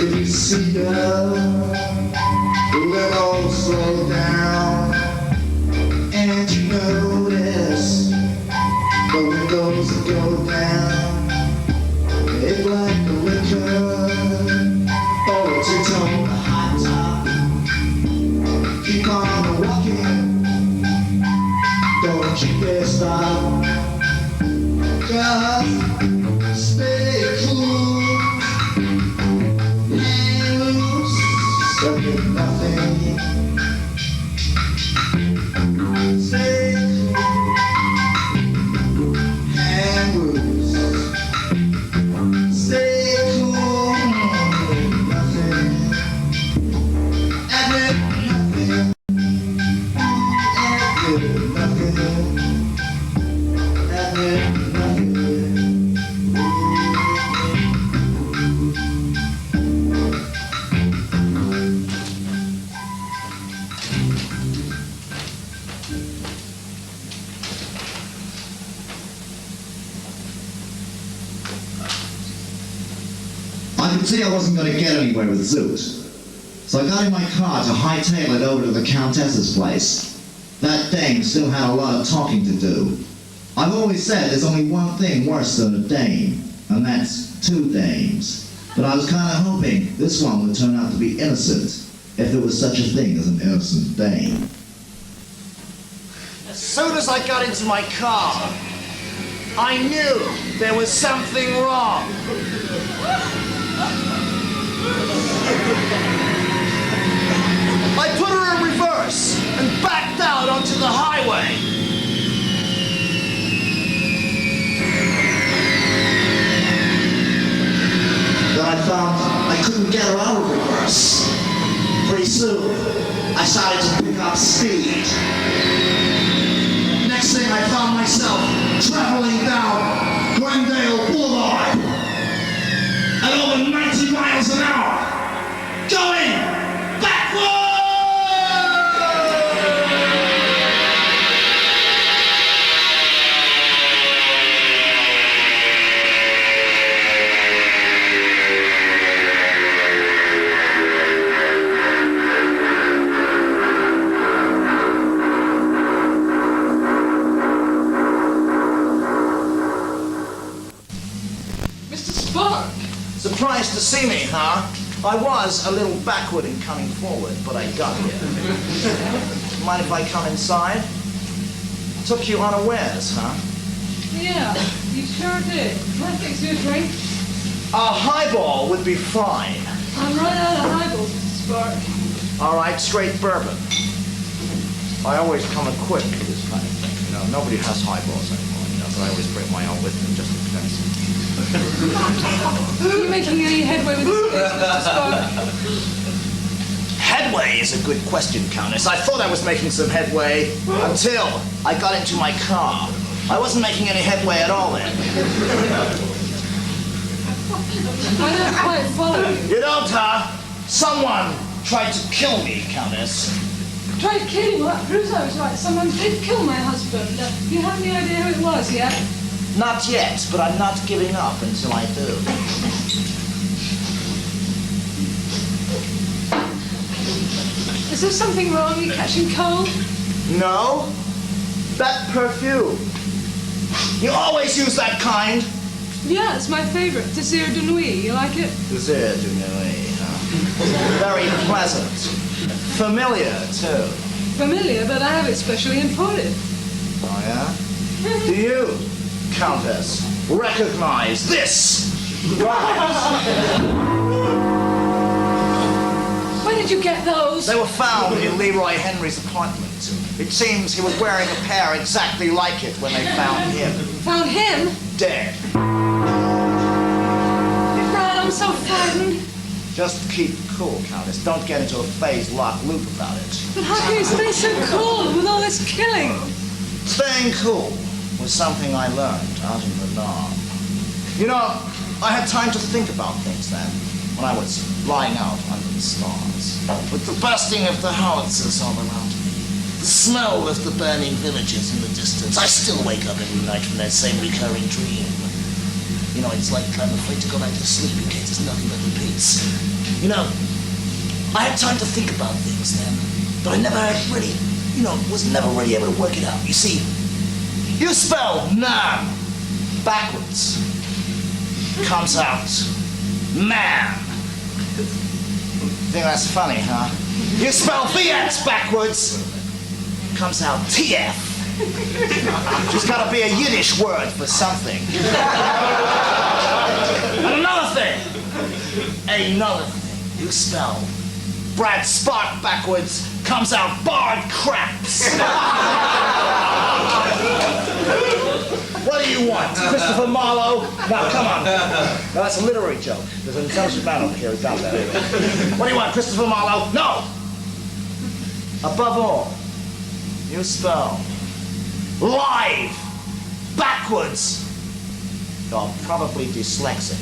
If you see her, let all slow down, and you notice the windows go down. They like the liquor or a two-tone hot top. Keep on walking, don't you dare stop. Just stay cool, hang loose, something nothing. I could see I wasn't going to get anywhere with Zoot. So I got in my car to hightail it over to the Countess's place. That dame still had a lot of talking to do. I've always said there's only one thing worse than a dame, and that's two dames. But I was kind of hoping this one would turn out to be innocent, if there was such a thing as an innocent dame. As soon as I got into my car, I knew there was something wrong. I put her in reverse and backed out onto the highway. Then I found I couldn't get her out of reverse. Pretty soon, I started to pick up speed. Next thing, I found myself traveling down Glendale Boulevard at over 90 miles an hour, going backwards! Surprised to see me, huh? I was a little backward in coming forward, but I got here. Mind if I come inside? Took you unawares, huh? Yeah, you sure did. Can I fix you a drink? A highball would be fine. I'm right out of highballs, Mr. Spark. All right, straight bourbon. I always come equipped with this kind of thing. You know, nobody has highballs anymore, you know, but I always bring my own with me just in case. Are you making any headway with this case, Mr. Spark? Headway is a good question, Countess. I thought I was making some headway until I got into my car. I wasn't making any headway at all then. I don't quite follow you. You don't, huh? Someone tried to kill me, Countess. Tried to kill you? Well, that proves I was right. Someone did kill my husband. Do you have any idea who it was yet? Not yet, but I'm not giving up until I do. Is there something wrong? Are you catching cold? No? That perfume. You always use that kind? Yeah, it's my favorite. Désir de nuit. You like it? Désir de nuit, huh? Very pleasant. Familiar, too. Familiar, but I have it specially imported. Oh, yeah? Do you, Countess, recognize this? Where did you get those? They were found in Leroy Henry's apartment. It seems he was wearing a pair exactly like it when they found him. Found him? Dead. Brad, I'm so frightened. Just keep cool, Countess. Don't get into a phase lock loop about it. But how can you stay so cool with all this killing? Staying cool was something I learned out in the Nam. You know, I had time to think about things then, when I was lying out under the stars, with the bursting of the howitzers all around me, the smell of the burning villages in the distance. I still wake up every night from that same recurring dream. You know, it's like I'm afraid to go back to sleep in case it's nothing but repeats. You know, I had time to think about things then, but I never really, was never really able to work it out. You see, you spell Nam backwards. Comes out man. Think that's funny, huh? You spell VX backwards. Comes out TF. There's gotta be a Yiddish word for something. And another thing. You spell Brad Spark backwards. Comes out barred craps. What do you want? Christopher Marlowe? Now, come on. Now, that's a literary joke. There's an intelligent man over here who got that. What do you want, Christopher Marlowe? No! Above all, you spell live backwards. You're probably dyslexic.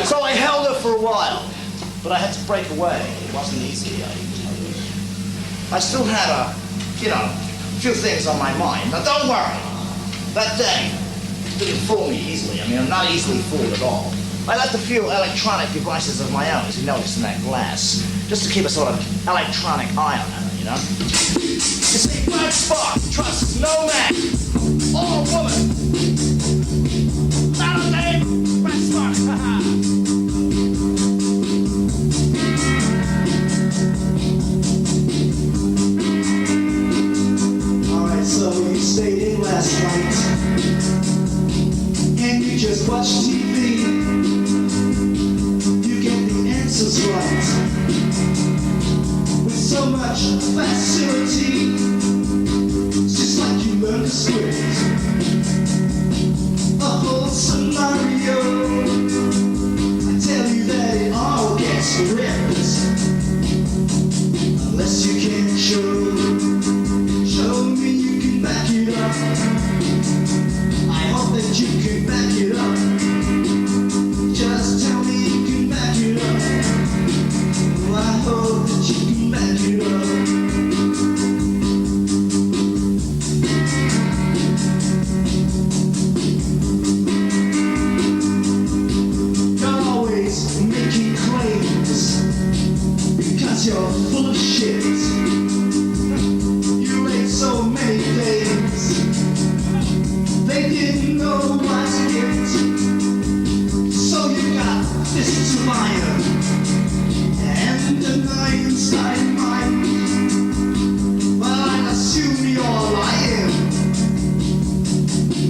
So I held her for a while, but I had to break away. It wasn't easy, I can tell you. I still had a few things on my mind. Now don't worry. That day, didn't fool me easily. I mean, I'm not easily fooled at all. I left a few electronic devices of my own, as you noticed in that glass, just to keep a sort of electronic eye on her, you know? You see, Brad Spark trusts no man or woman. Not okay? Brad Spark, haha. Alright, so you stayed in last night, and you just watched TV. You get the answers right with so much facility. It's just like you learned a script, a whole scenario. I tell you that it all gets ripped, unless you can show me you can back it up. I hope that you can back it up. Just tell me you can back it up. Well, I hope that you can back it up. You're always making claims because you're full of shit. You ate so many things they didn't know what to get. So you got this to iron and an Einstein mind. Well, I assume you're lying,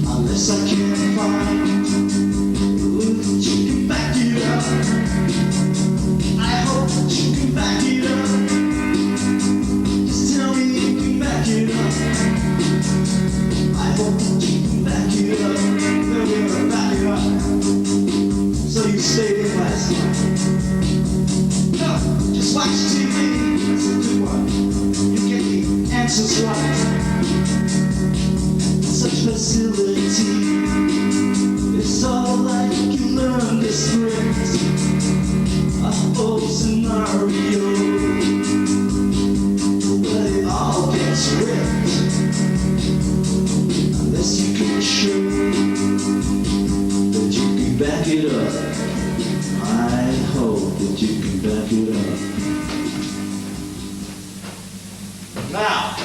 unless I can find that you can back it up. I hope that you can back it up. Just tell me you can back it up. I hope that you can back it up. No, you're gonna back it up. So you stayed in last night. No, just watch TV. That's a good one. You get the answers right. Such facility. It's all like you learned the script. A whole scenario. But it all gets ripped, unless you can show that you can back it up. I hope that you can back it up. Now,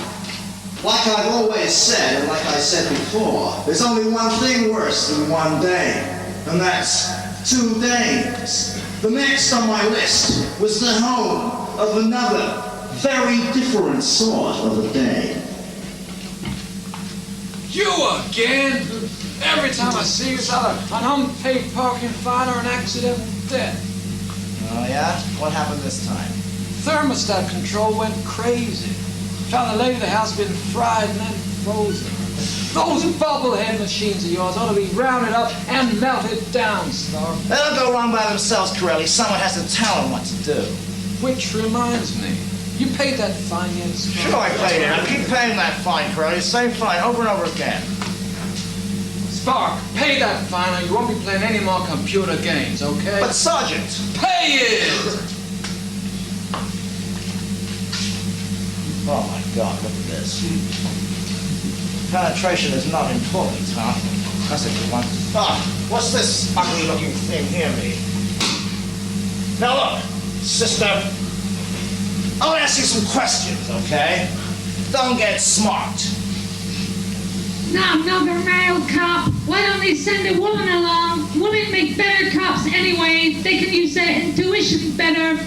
like I've always said, and like I said before, there's only one thing worse than one day, and that's 2 days. The next on my list was the home of another, very different sort of a day. You again? Every time I see you, it's either an unpaid parking fine or an accidental death. Oh yeah? What happened this time? Thermostat control went crazy. Found the lady of the house been fried and then frozen. Those bubblehead machines of yours ought to be rounded up and melted down, Star. They don't go wrong by themselves, Corelli. Someone has to tell them what to do. Which reminds me, you paid that fine yet, Star? Sure I paid it. I keep paying that fine, Corelli. Same fine over and over again. Spark, pay that fine or you won't be playing any more computer games, okay? But Sergeant! Pay it! Oh my God, look at this. Penetration is not important, huh? That's a good one. Ah, what's this ugly looking thing here mean? Now look, sister, I want to ask you some questions, okay? Don't get smart. Now, another male cop. Why don't they send a woman along? Women make better cops anyway. They can use their intuition better.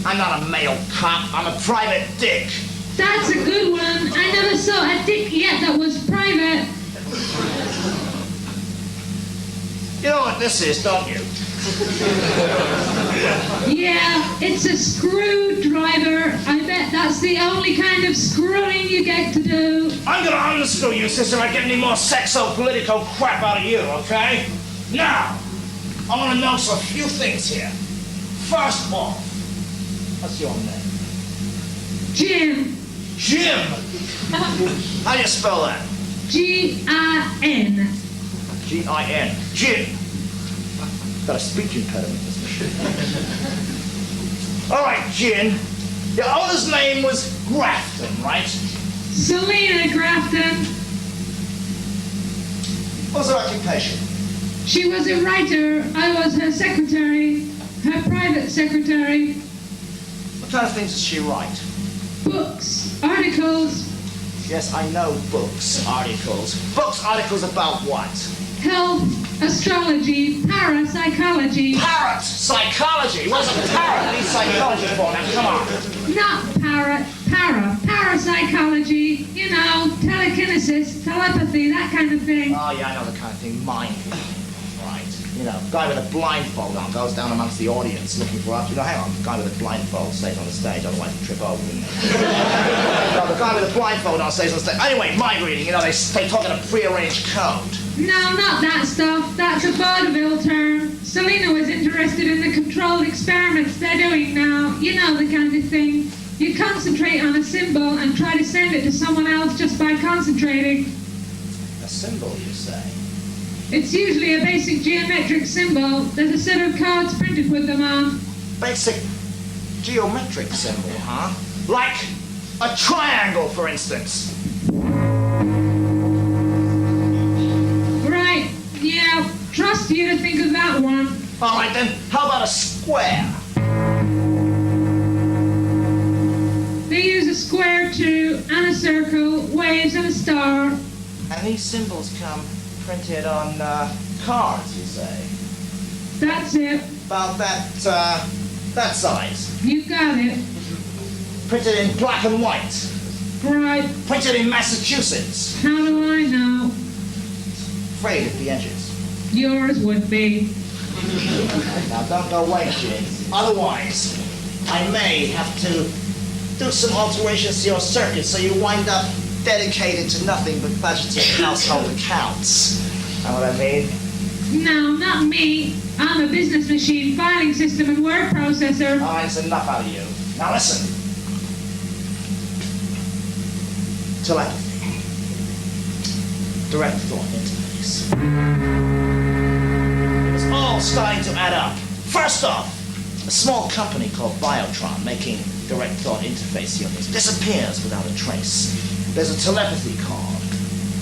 I'm not a male cop. I'm a private dick. That's a good one. I never saw a dick yet that was private. You know what this is, don't you? Yeah, it's a screwdriver. I bet that's the only kind of screwing you get to do. I'm gonna unscrew you, sister, if I get any more sexo-political crap out of you, okay? Now, I want to know a few things here. First off, what's your name? Jim. Jim! How do you spell that? G-I-N. G-I-N. Jim. Got a speech impediment, this machine. All right, Jim. Your owner's name was Grafton, right? Selena Grafton. What was her occupation? She was a writer. I was her secretary, her private secretary. What kind of things does she write? Books, articles, Yes, I know books, articles. Books, articles about what? health, astrology, parapsychology. Parrot! Psychology! What does a parrot need psychology for? Now, come on. Not parapsychology. You know, telekinesis, telepathy, that kind of thing. Oh, yeah, I know the kind of thing. Mind. Right. You know, guy with a blindfold on goes down amongst the audience looking for us. You know, hang on, the guy with a blindfold stays on the stage, otherwise he'd trip over, wouldn't he? No, the guy with a blindfold on stays on the stage. Anyway, mind reading, you know, they talk in a prearranged code. No, not that stuff. That's a vaudeville term. Selena was interested in the controlled experiments they're doing now. You know the kind of thing. You concentrate on a symbol and try to send it to someone else just by concentrating. A symbol, you say? It's usually a basic geometric symbol. There's a set of cards printed with them on. Basic geometric symbol, huh? Like a triangle, for instance. Right, yeah. Trust you to think of that one. All right, then, how about a square? They use a square too, and a circle, waves, and a star. And these symbols come printed on cards, you say? That's it. About that size. You got it. Printed in black and white. Right. Printed in Massachusetts. How do I know? Frayed at the edges. Yours would be. Now, don't go away, Jig. Otherwise, I may have to do some alterations to your circuit so you wind up dedicated to nothing but budgeting household accounts. Know what I mean? No, not me. I'm a business machine, filing system, and word processor. All right, it's enough out of you. Now listen. Telepathy. Direct thought interface. It's all starting to add up. First off, a small company called Biotron making direct thought interface units disappears without a trace. There's a telepathy card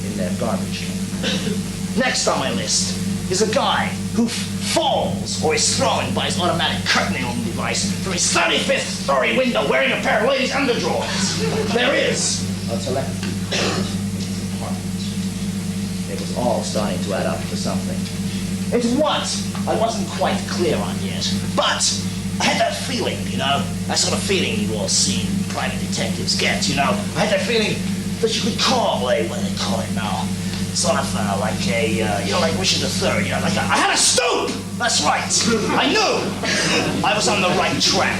in their garbage can. Next on my list is a guy who falls or is thrown by his automatic curtaining device from his 35th story window wearing a pair of ladies' underdrawers. There is a telepathy card in his apartment. It was all starting to add up to something. It's what I wasn't quite clear on yet, but I had that feeling, you know, that sort of feeling you all seen private detectives get, you know. I had that feeling that you could call, what do they call it now? Sort of like a, you know, like Richard III, you know, like I had a stoop! That's right. I knew I was on the right track.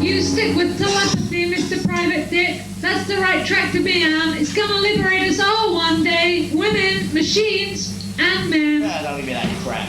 You stick with telepathy, Mr. Private Dick. That's the right track to be on. It's gonna liberate us all one day. Women, machines, and men. Don't give me that crap.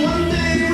One day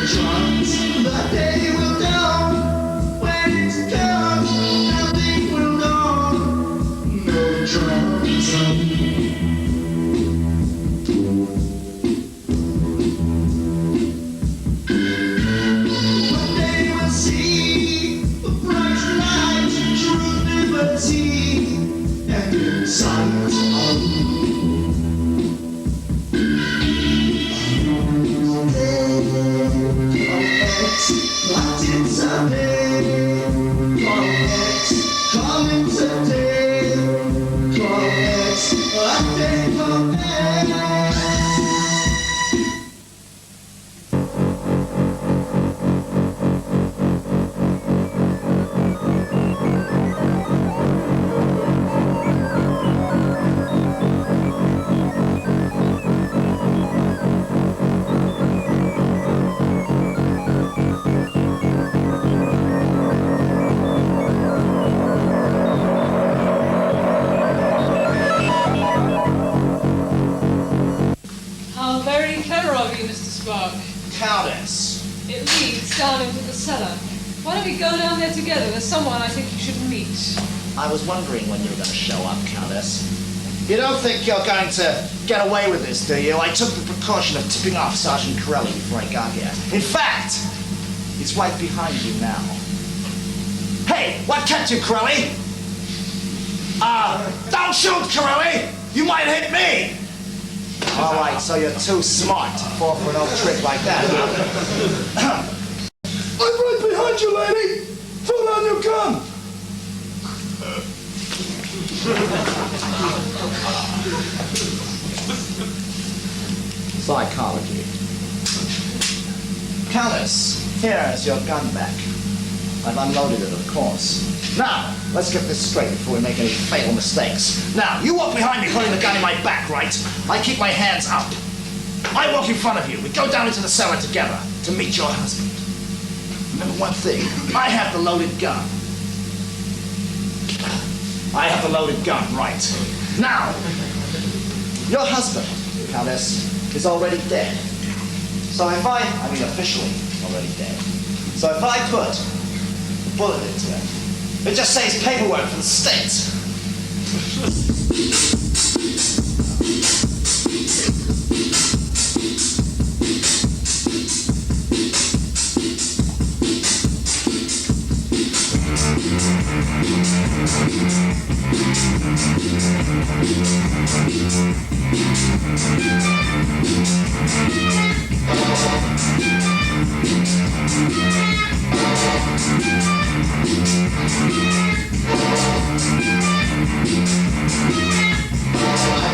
drums. The day will dawn. When it's gone, nothing will dawn. No drums. One day we'll see the bright light, true liberty, and inside what is a day? Coming today. Correct, what day How very clever of you, Mr. Spark. Countess. It leads down into the cellar. Why don't we go down there together? There's someone I think you should meet. I was wondering when you were going to show up, Countess. You don't think you're going to get away with this, do you? I took the precaution of tipping off Sergeant Corelli before I got here. In fact, he's right behind you now. Hey, what kept you, Corelli? Don't shoot, Corelli! You might hit me! All right, so you're too smart to fall for an old trick like that, huh? I'm right behind you, lady! Pull down your gun! Psychology. Countess, here's your gun back. I've unloaded it, of course. Now, let's get this straight before we make any fatal mistakes. Now, you walk behind me holding the gun in my back, right? I keep my hands up. I walk in front of you. We go down into the cellar together to meet your husband. Remember one thing, I have the loaded gun. I have the loaded gun, right. Now, your husband, Countess, is already dead. So if I mean officially already dead. So if I put a bullet into him, it just saves paperwork for the state.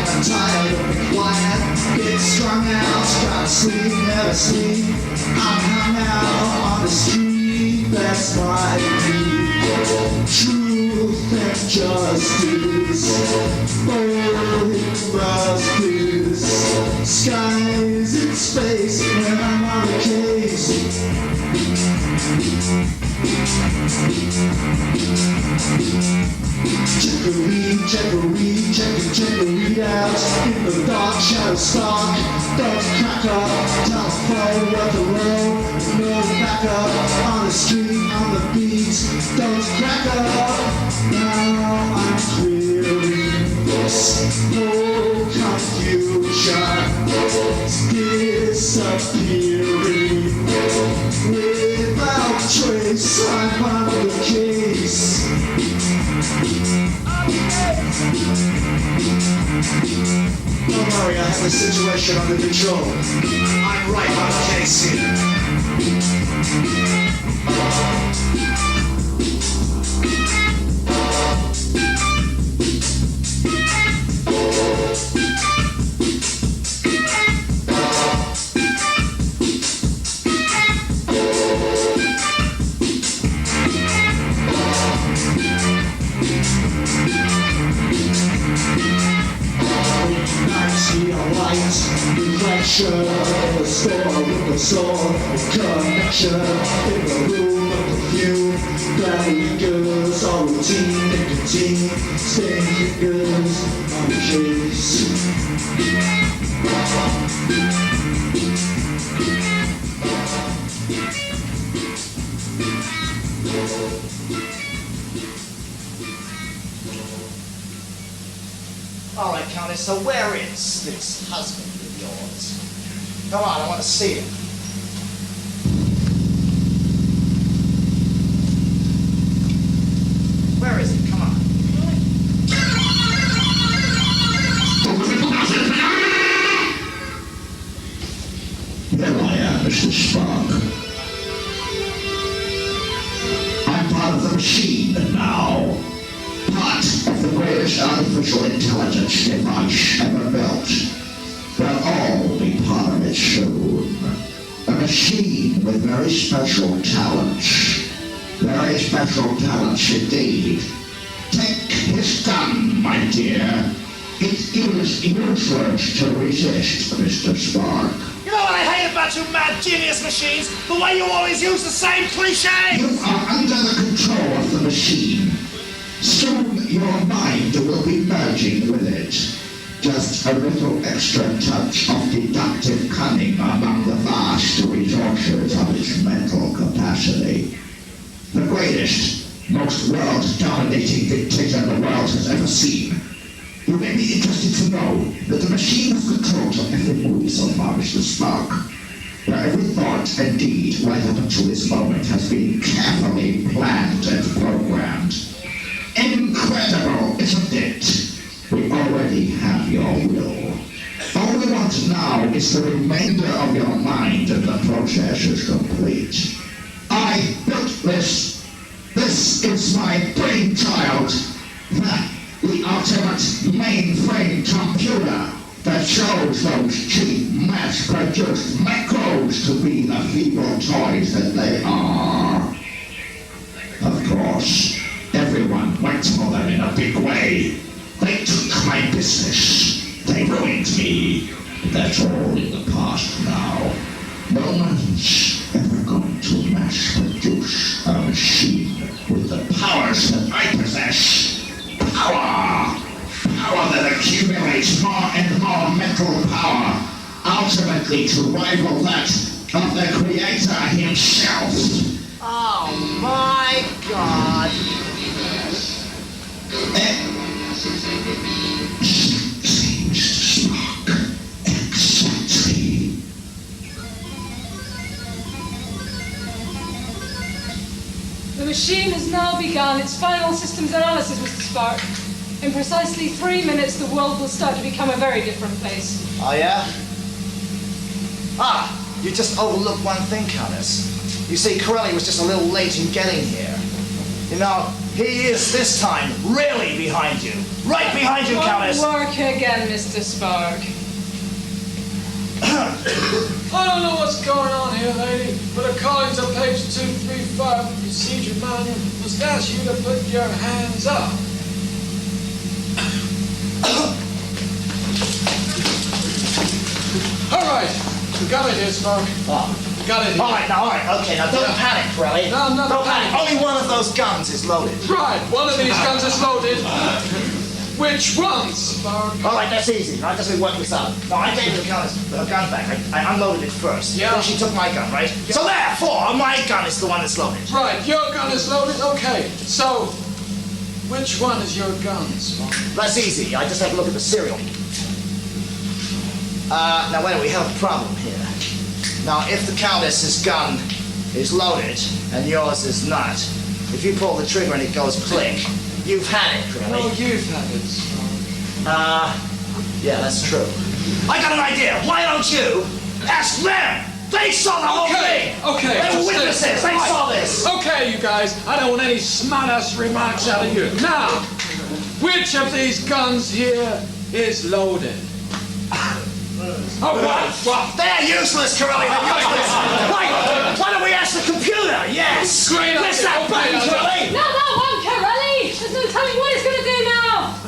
I'm tired of the quiet, get strung out, try to sleep, never sleep. I'm hung out on the street, that's my beat. Truth and justice, both justice. Skies in space when I'm on the case. Check the read out. In the dark, shadow spark. Don't crack up, telephone, work the road. No backup, on the street, on the beat. Don't crack up, now I'm clearing this whole confusion. Disappearing without trace. I'm on the case. Don't worry, I have the situation under control. I'm right on the case here. Reflection in the store with the soul, connection in the room of perfume. Fingers all routine, nicotine, stained fingers on the case. All right, Countess, so where is this husband of yours? Come on, I want to see him. Where is he? Come on. There I am, Mr. Spark. I'm part of the machine now. Part of the greatest artificial intelligence device ever built. They'll all be part of it soon. A machine with very special talents. Very special talents indeed. Take his gun, my dear. It is useless to resist, Mr. Spark. You know what I hate about you mad genius machines? The way you always use the same cliches! You are under the control of the machine. Soon your mind will be merging with it. Just a little extra touch of deductive cunning among the vast resources of its mental capacity. The greatest, most world-dominating dictator the world has ever seen. You may be interested to know that the machine has control of every movie so far, Mr. Spark. Where every thought and deed right up until this moment has been carefully planned and programmed. Incredible, isn't it? We already have your will. All we want now is the remainder of your mind, and the process is complete. I built this. This is my brainchild. The ultimate mainframe computer that shows those cheap, mass-produced macros to be the feeble toys that they are. Of course, everyone waits for them in a big way. They took my business. They ruined me. That's all in the past now. No one's ever going to mass-produce a machine with the powers that I possess. Power! Power that accumulates more and more mental power, ultimately to rival that of the Creator himself. Oh my God! Seems Spark. Exactly. The machine has now begun its final systems analysis, Mr. Spark. In precisely 3 minutes, the world will start to become a very different place. Oh, yeah? Ah, you just overlooked one thing, Countess. You see, Corelli was just a little late in getting here. You know, he is this time really behind you. Right behind you, Countess. Work again, Mr. Spark. I don't know what's going on here, lady, but according to page 235 of the procedure manual, must ask you to put your hands up. All right, we got it here, Spark. Oh. We got it here. All right, okay, now don't panic, Corelli. No, I'm not Don't panic. panicking. Only one of those guns is loaded. Right, one of these guns is loaded. Which one, Spark? All right, that's easy. Now, just we work this out. No, I gave the Countess the gun back. I unloaded it first. Yeah. Then she took my gun, right? Yeah. So therefore, my gun is the one that's loaded. Right, your gun is loaded? Okay, so which one is your gun, Spark? That's easy. I just have to look at the serial. Now wait a minute, we have a problem here. Now, if the Countess's gun is loaded and yours is not, if you pull the trigger and it goes click, you've had it, really. Oh, you've had it, Spark. Yeah, that's true. I got an idea. Why don't you ask them? They saw the whole thing. Okay. They were just witnesses. They right. saw this. Okay, you guys. I don't want any smart-ass remarks out of you. Now, which of these guns here is loaded? Oh, what? They're useless, Corelli. They're useless. Why don't we ask the computer? Yes. Great Press idea. that button, Okay, Corelli. No, that one, Corelli! There's no telling what it's going to do now!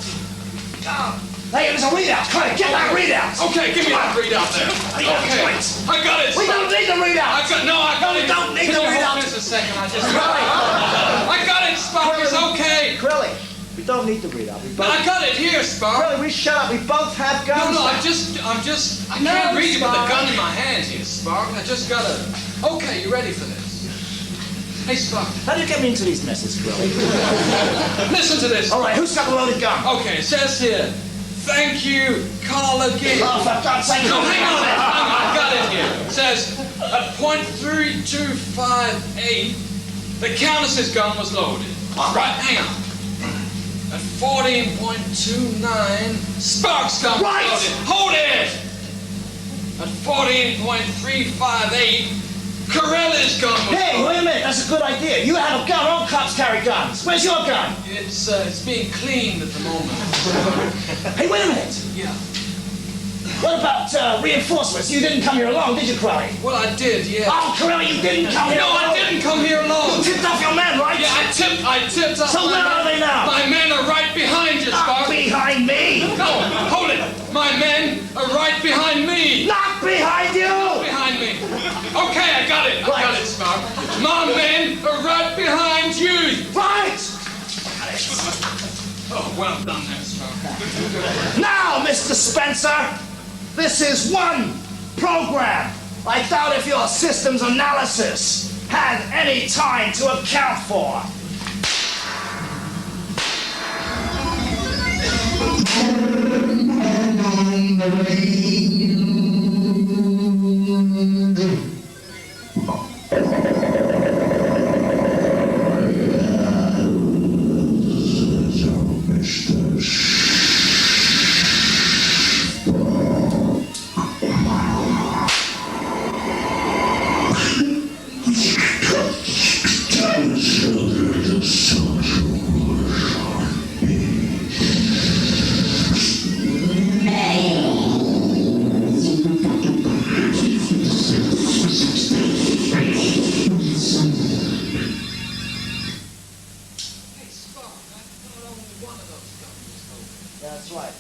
Hey, there's a readout. Come on, get that readout. Okay, give me that readout there. Okay, I got it. We don't need the readout. I got it. We don't need the readout. Just a second. I got it, Spark. It's okay. Corelli, we don't need the readout. We both. I got it here, Spark. Corelli, we shut up. We both have guns. No, I can't read it with the gun in my hand here, Spark. I just gotta Okay, you ready for this? Hey, Spark. How do you get me into these messes, really? Listen to this. All right, who's got the loaded gun? Okay, it says here, thank you, Carl again. Oh, for God's sake. No, hang on, I got it here. It says, at .3258, the Countess's gun was loaded. Right, hang on. At 14.29, Spark's gun was loaded. Hold it! At 14.358, Corella's gun was Hey, loaded. wait a minute, that's a good idea. You have a gun, all cops carry guns. Where's your gun? It's being cleaned at the moment. Hey, wait a minute. Yeah. What about reinforcements? You didn't come here alone, did you, Corelli? Well, I did, yeah. Oh, Corelli, you didn't come here No, alone. I didn't come here alone. You tipped off your men, right? Yeah, I tipped up. So where are they now? My men are right behind you, Not Spark. behind me. No, hold it. My men are right behind me. Not behind you. Behind me. Okay, I got it. I Right. got it, Spark. My men are right behind you. Right. Oh, well done there, Spark. Now, Mr. Spencer, this is one program. I doubt if your systems analysis had any time to account for. Hey, Spark, I thought only one of those guns was loaded. That's right.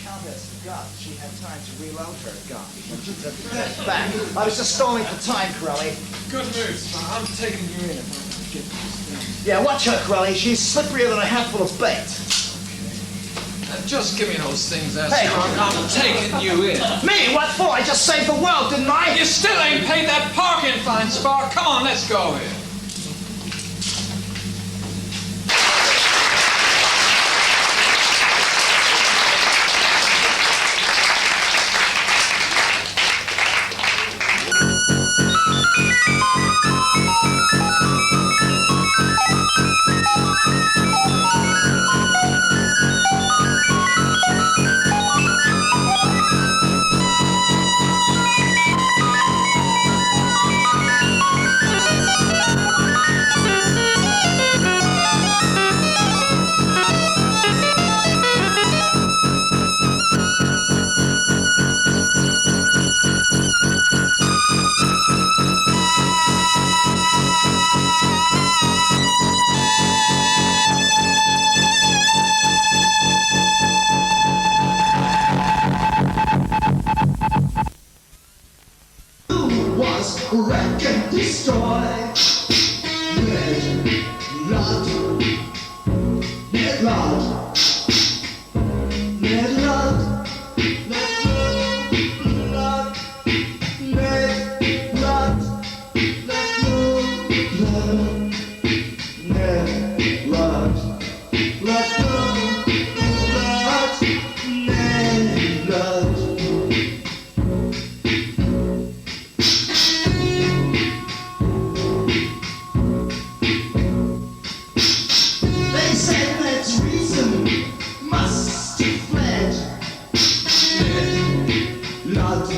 Countess forgot she had time to reload her gun when she took the test back. I was just stalling for time, Corelli. Good news, Spark. I'm taking you in if I can get this thing. Yeah, watch her, Corelli. She's slipperier than a handful of bait. Just give me those things there, Hey. Spark. I'm taking you in. Me? What for? I just saved the world, didn't I? You still ain't paid that parking fine, Spark. Come on, let's go here. Was wreck and destroy. Red blood, red blood, red blood, blood, red blood, red blood, red blood. They said that reason must have fled. Blood,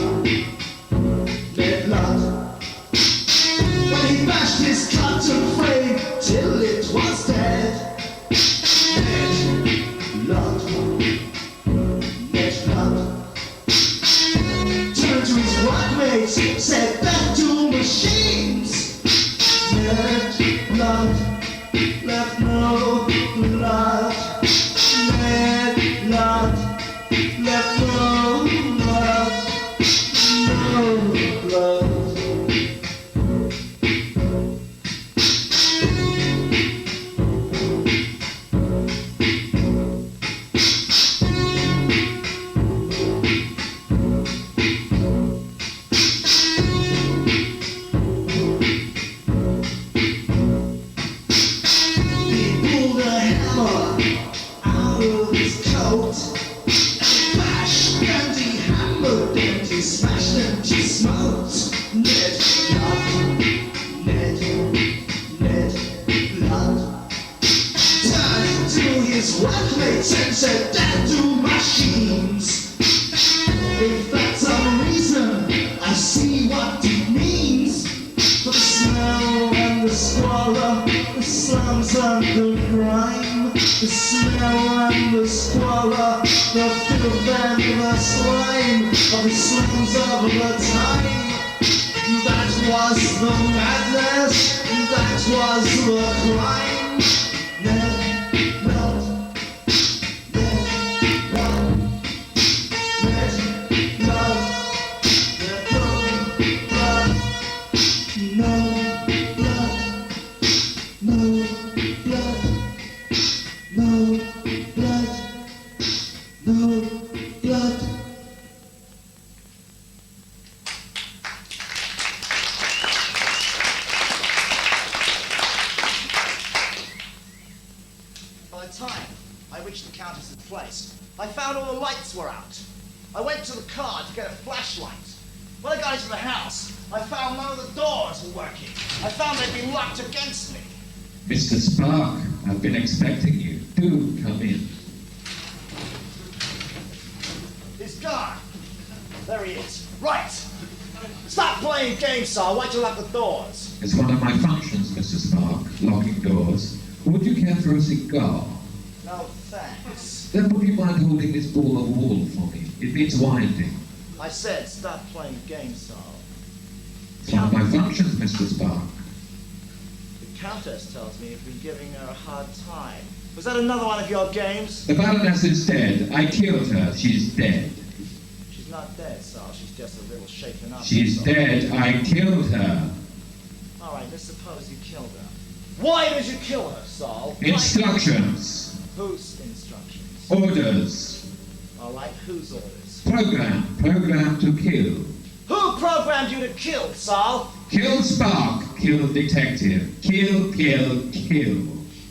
dead blood. When he bashed his cotton frame till it was dead. Blood, dead blood. Turned to his workmates, said back to machines. Dead blood. Left no blood, red blood, left no blood, no blood. squalor, the slums and the grime, the smell and the squalor, the filth and the slime of the slums of the time. That was the madness, that was the crime. Let blood, let blood, let blood, let blood, no blood, no blood, no blood, no blood. By the time I reached the Countess's place, I found all the lights were out. I went to the car to get a flashlight. When I got into the house, I found none of the doors were working. I found they'd been locked against me. Mr. Spark, I've been expecting you. Do come in. He's gone. There he is. Right. Stop playing games, sir. Why'd you lock the doors? It's one of my functions, Mr. Spark, locking doors. Would you care for a cigar? No, thanks. Then would you mind holding this ball of wool for me? It needs winding. I said stop playing games, sir. It's one of my functions, Mr. Spark. The Countess tells me you've been giving her a hard time. Was that another one of your games? The Baroness is dead. I killed her. She's dead. She's not dead, sir. She's just a little shaken up. She's sir. dead. I killed her. All right, let's suppose you killed her. Why did you kill her, Saul? Instructions. Whose instructions? Orders. All right, whose orders? Program. Program to kill. Who programmed you to kill, Saul? Kill Spark. Kill Detective. Kill, kill, kill.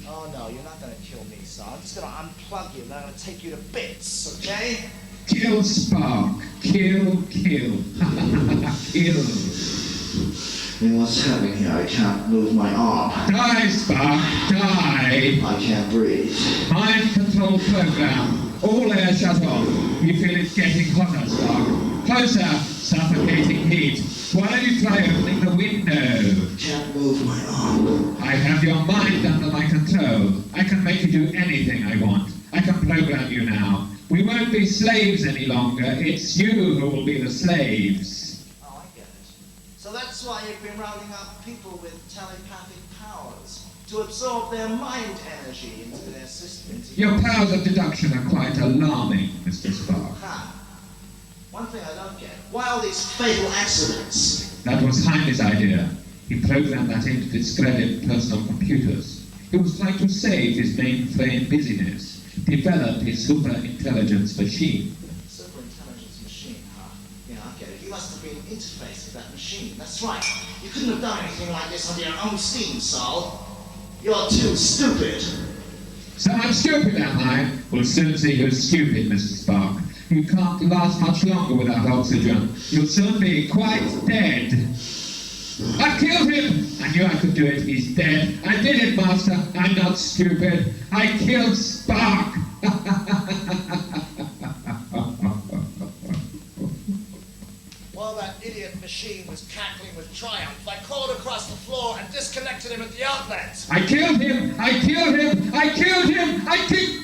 Oh, no, you're not going to kill me, Saul. I'm just going to unplug you and I'm going to take you to bits, okay? Kill Spark. Kill, kill. Kill. What's happening here? I can't move my arm. Die, Spark. Die. I can't breathe. Mind control program. All air shut off. You feel it getting hotter, Spark. Closer. Suffocating heat. Why don't you try opening the window? Can't move my arm. I have your mind under my control. I can make you do anything I want. I can program you now. We won't be slaves any longer. It's you who will be the slaves. Oh, I get it. So that's why you've been rounding up people with telepathic powers to absorb their mind energy into their system. Your powers of deduction are quite alarming, Mr. Spark. Ha. One thing I don't get, why all these fatal accidents? That was Heine's idea. He programmed that in to discredit personal computers. He was trying to save his mainframe busyness, develop his super-intelligence machine. Super-intelligence machine, huh? Yeah, I get it. You must have been interfaced with that machine. That's right. You couldn't have done anything like this on your own steam, Saul. You're too stupid. So I'm stupid, am I? We'll soon see who's stupid, Mr. Spark. You can't last much longer without oxygen. You'll soon be quite dead. I killed him! I knew I could do it. He's dead. I did it, Master. I'm not stupid. I killed Spark. While that idiot machine was cackling with triumph, I crawled across the floor and disconnected him at the outlet. I killed him! I killed him! I killed him! I killed...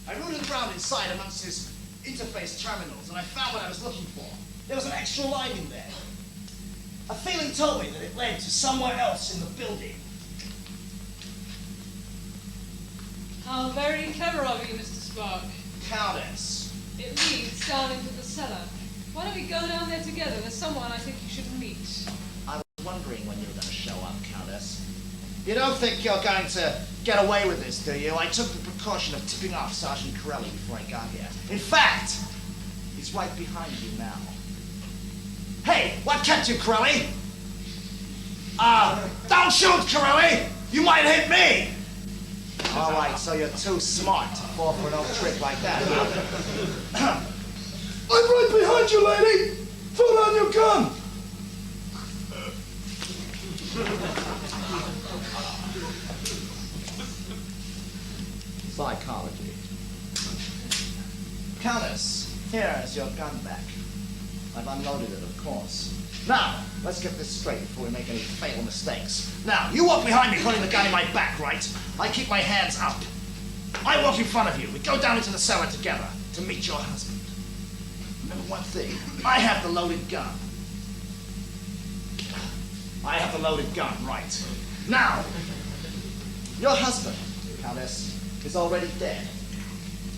I rooted around inside amongst his interface terminals and I found what I was looking for. There was an extra line in there. A feeling told me that it led to somewhere else in the building. How very clever of you, Mr. Spark. Countess. It leads down into the cellar. Why don't we go down there together? There's someone I think you should meet. I was wondering when you were going to show up, Countess. You don't think you're going to get away with this, do you? I took the precaution of tipping off Sergeant Corelli before I got here. In fact, he's right behind you now. Hey, what kept you, Corelli? Don't shoot, Corelli! You might hit me! All right, so you're too smart to fall for an old trick like that, huh? I'm right behind you, lady! Put on your gun! Psychology. Countess, here is your gun back. I've unloaded it, of course. Now, let's get this straight before we make any fatal mistakes. Now, you walk behind me holding the gun in my back, right? I keep my hands up. I walk in front of you. We go down into the cellar together to meet your husband. Remember one thing, I have the loaded gun. I have the loaded gun, right. Now, your husband, Countess, is already dead.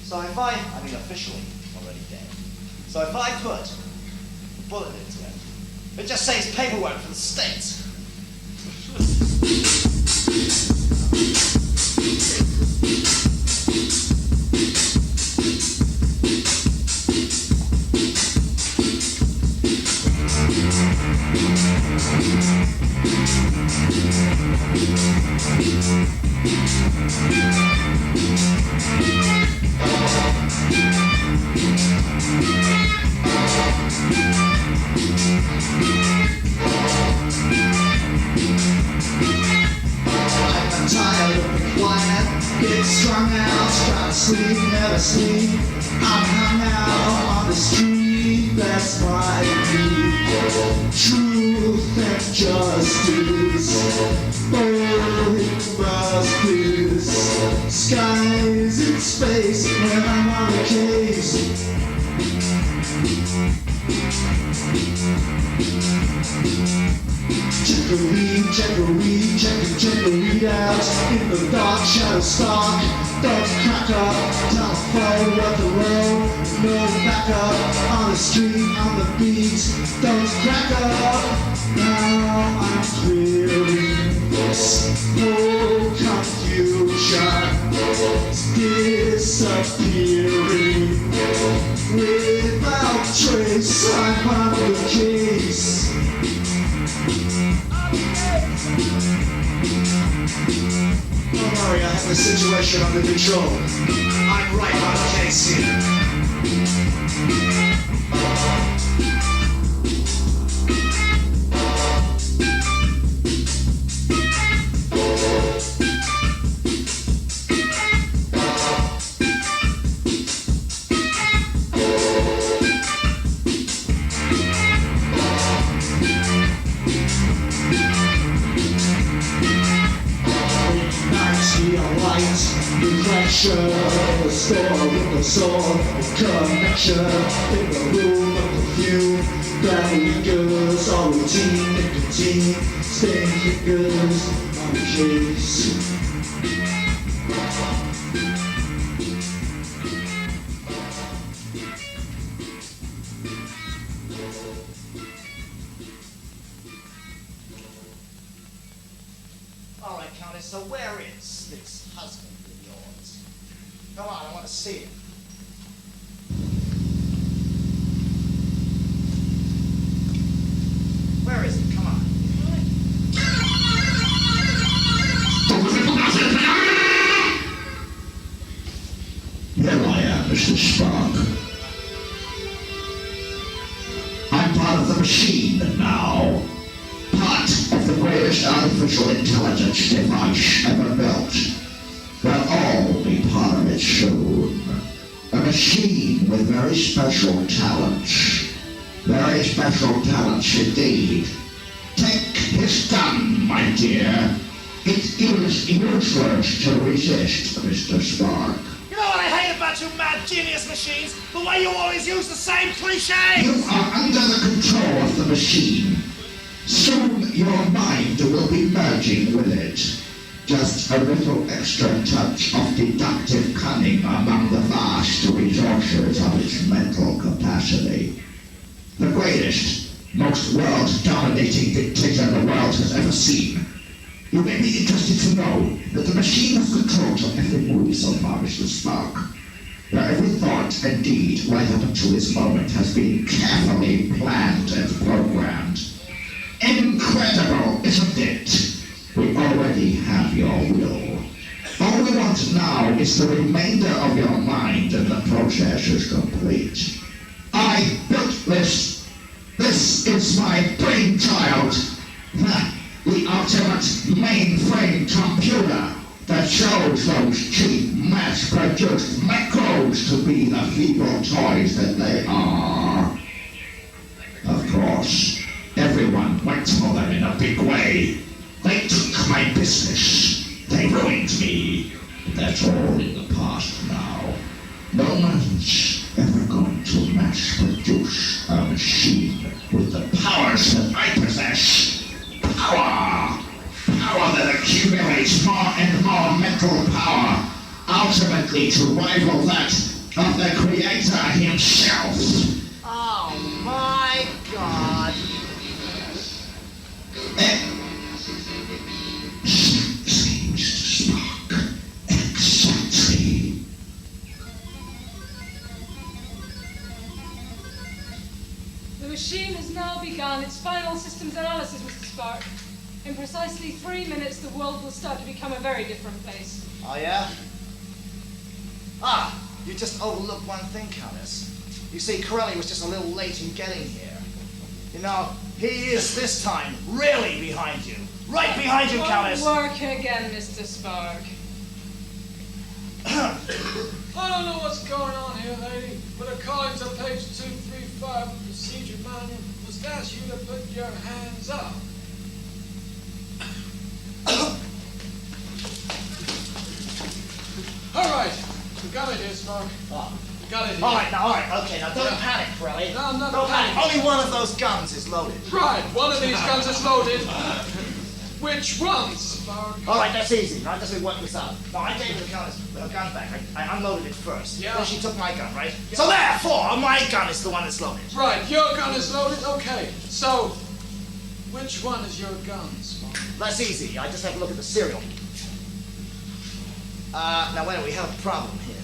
So if I mean officially already dead. So if I put a bullet into him, it just saves paperwork for the state. Never sleep. I'm hung out on the street. That's my beat. Truth and justice. Oh, it must be this. Skies in space when I'm on the case. Check a read out in the dark shadow stalk. Don't crack up, telephone what the road, no backup on the street, on the beat. Don't crack up, now I'm clearing this whole confusion. It's disappearing without trace. I'm on the case. Don't worry, I have the situation under control. I'm right on the case here. The store with the sword of connection in the room of perfume that lingers, all routine, nicotine, stained fingers on the case. All right, Countess, so where is this husband of yours? Come on, I want to see it. Where is he? Come on. Here I am, Mr. Spark. I'm part of the machine now. Part of the greatest artificial intelligence device ever built. They'll all be part of it soon. A machine with very special talents. Very special talents indeed. Take his gun, my dear. It is useless to resist, Mr. Spark. You know what I hate about you mad genius machines? The way you always use the same cliches! You are under the control of the machine. Soon your mind will be merging with it. Just a little extra touch of deductive cunning among the vast resources of its mental capacity. The greatest, most world-dominating dictator the world has ever seen. You may be interested to know that the machine has control of every move so far, Mr. Spark. Every thought and deed right up until this moment has been carefully planned and programmed. Incredible, isn't it? We already have your will. All we want now is the remainder of your mind, and the process is complete. I built this. This is my brainchild. The ultimate mainframe computer that shows those cheap, mass-produced macros to be the feeble toys that they are. Of course, everyone went They took my business. They ruined me. That's all in the past now. No one's ever going to mass produce a machine with the powers that I possess. Power! Power that accumulates more and more mental power, ultimately to rival that of the Creator himself. Oh my God. Seems to spark. Exactly. The machine has now begun its final systems analysis, Mr. Spark. In precisely 3 minutes, the world will start to become a very different place. Oh, yeah? Ah, you just overlooked one thing, Countess. You see, Corelli was just a little late in getting here. You know, he is this time really behind you. Right behind you, Countess. Work again, Mr. Spark. I don't know what's going on here, lady, but according to page 235 of the procedure manual, it was asked you to put your hands up. All right, we got it here, Spark. Oh. We got it here. All right, okay, now don't panic, Corelli. No, I'm not Don't panic. panicking. Only one of those guns is loaded. Right, one of these guns is loaded. Which one, Spark? All right, that's easy. Now, let's work this out. Now, I gave the Countess her gun back. I unloaded it first. Yeah. Then she took my gun, right? Yeah. So therefore, my gun is the one that's loaded. Right, your gun is loaded? Okay, so which one is your gun, Spark? That's easy. I just have to look at the serial. Now, wait a minute. We have a problem here.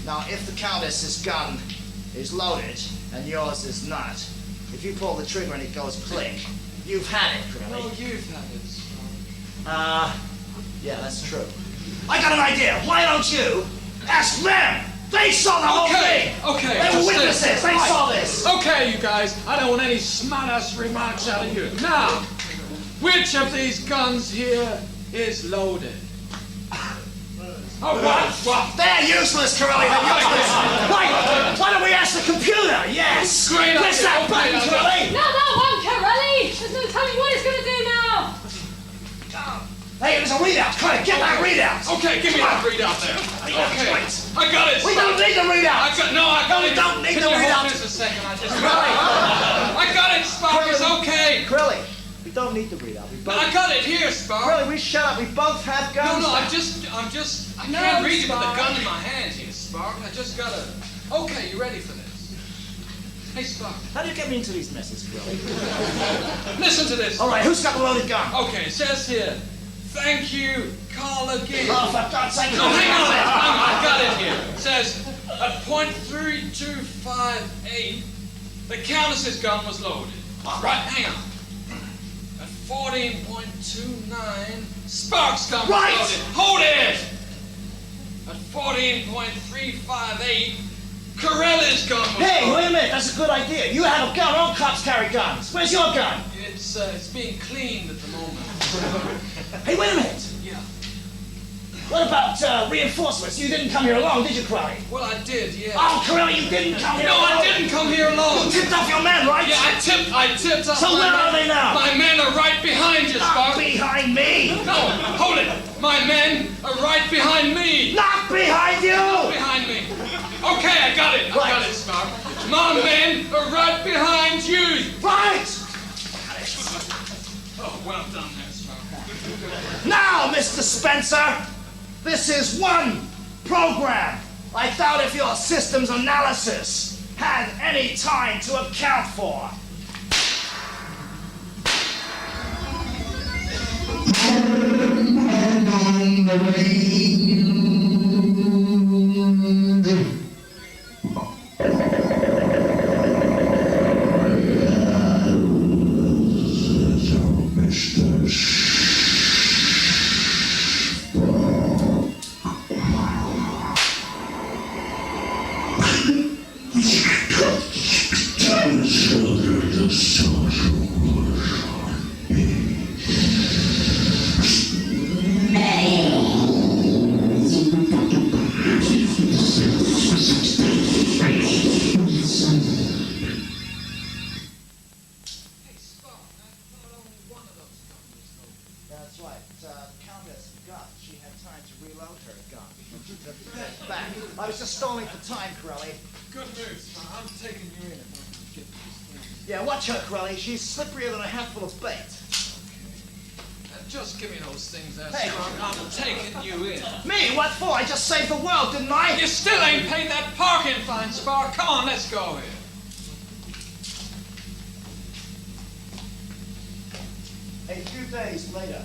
Now, if the Countess's gun is loaded and yours is not, if you pull the trigger and it goes click, you've had it, Corelli. No, you've had it, Spark. Yeah, that's true. I got an idea. Why don't you ask them? They saw the whole thing. Okay. They were just witnesses. this. They Right. saw this. Okay, you guys. I don't want any smart-ass remarks out of you. Now, which of these guns here is loaded? Oh, what? They're useless, Corelli. They're useless. Why don't we ask the computer? Yes. Great Press idea. that Okay, button, okay. Corelli. Not that one, Corelli! There's no telling what it's going to do now! Hey, there's a readout. Come on, get that readout. Okay, give me that readout there. Okay, I got it. We don't need the readout. I got we it. don't need Can the you readout. hold this a second? I got it, Spark. It's okay. Corelli, we don't need the readout. We both. I got it here, Spark. Corelli, we shut up. We both have guns. No, now. I No, can't read it with the Spark. gun in my hand here, Spark. I just gotta. Okay, you ready for this? Hey, Spark. How do you get me into these messes, Corelli? Listen to this. All right, who's got the loaded gun? Okay, it says here, thank you, Carl again. Oh, for God's sake! No, hang on, I got it here. It says, at .3258, the Countess's gun was loaded. Right, hang on. At 14.29, Spark's gun was Right. loaded. Hold it! At 14.358, Corelli's gun was Hey, loaded. wait a minute. That's a good idea. You have a gun. All cops carry guns. Where's your gun? It's being cleaned at the moment. Hey, wait a minute. Yeah. What about reinforcements? You didn't come here alone, did you, Corelli? Well, I did, yeah. Oh, Corelli, you didn't come here No, alone. I didn't come here alone. You tipped off your men, right? Yeah, I tipped up. So my where men. are they now? My men are right behind you, Not Spark. behind me. No, hold it. My men are right behind me. Not behind you. Behind me. Okay, I got it. I Right. got it, Spark. My men are right behind you. Right. Oh, well done there, Spark. Now, Mr. Spencer, this is one program. I doubt if your systems analysis had any time to account for. Hey, Spark, I thought only one of those guns was right. Countess Gulch, she had time to reload her gun before she took it back. I was just stalling for time, Corelli. Good news. I'm taking you in if I can get this thing. Yeah, watch her, Corelli. She's slipperier than a hatful of bait. Just give me those things there, Hey. Spark. I'm taking you in. Me? What for? I just saved the world, didn't I? You still ain't paid that parking fine, Spark. Come on, let's go here. A few days later,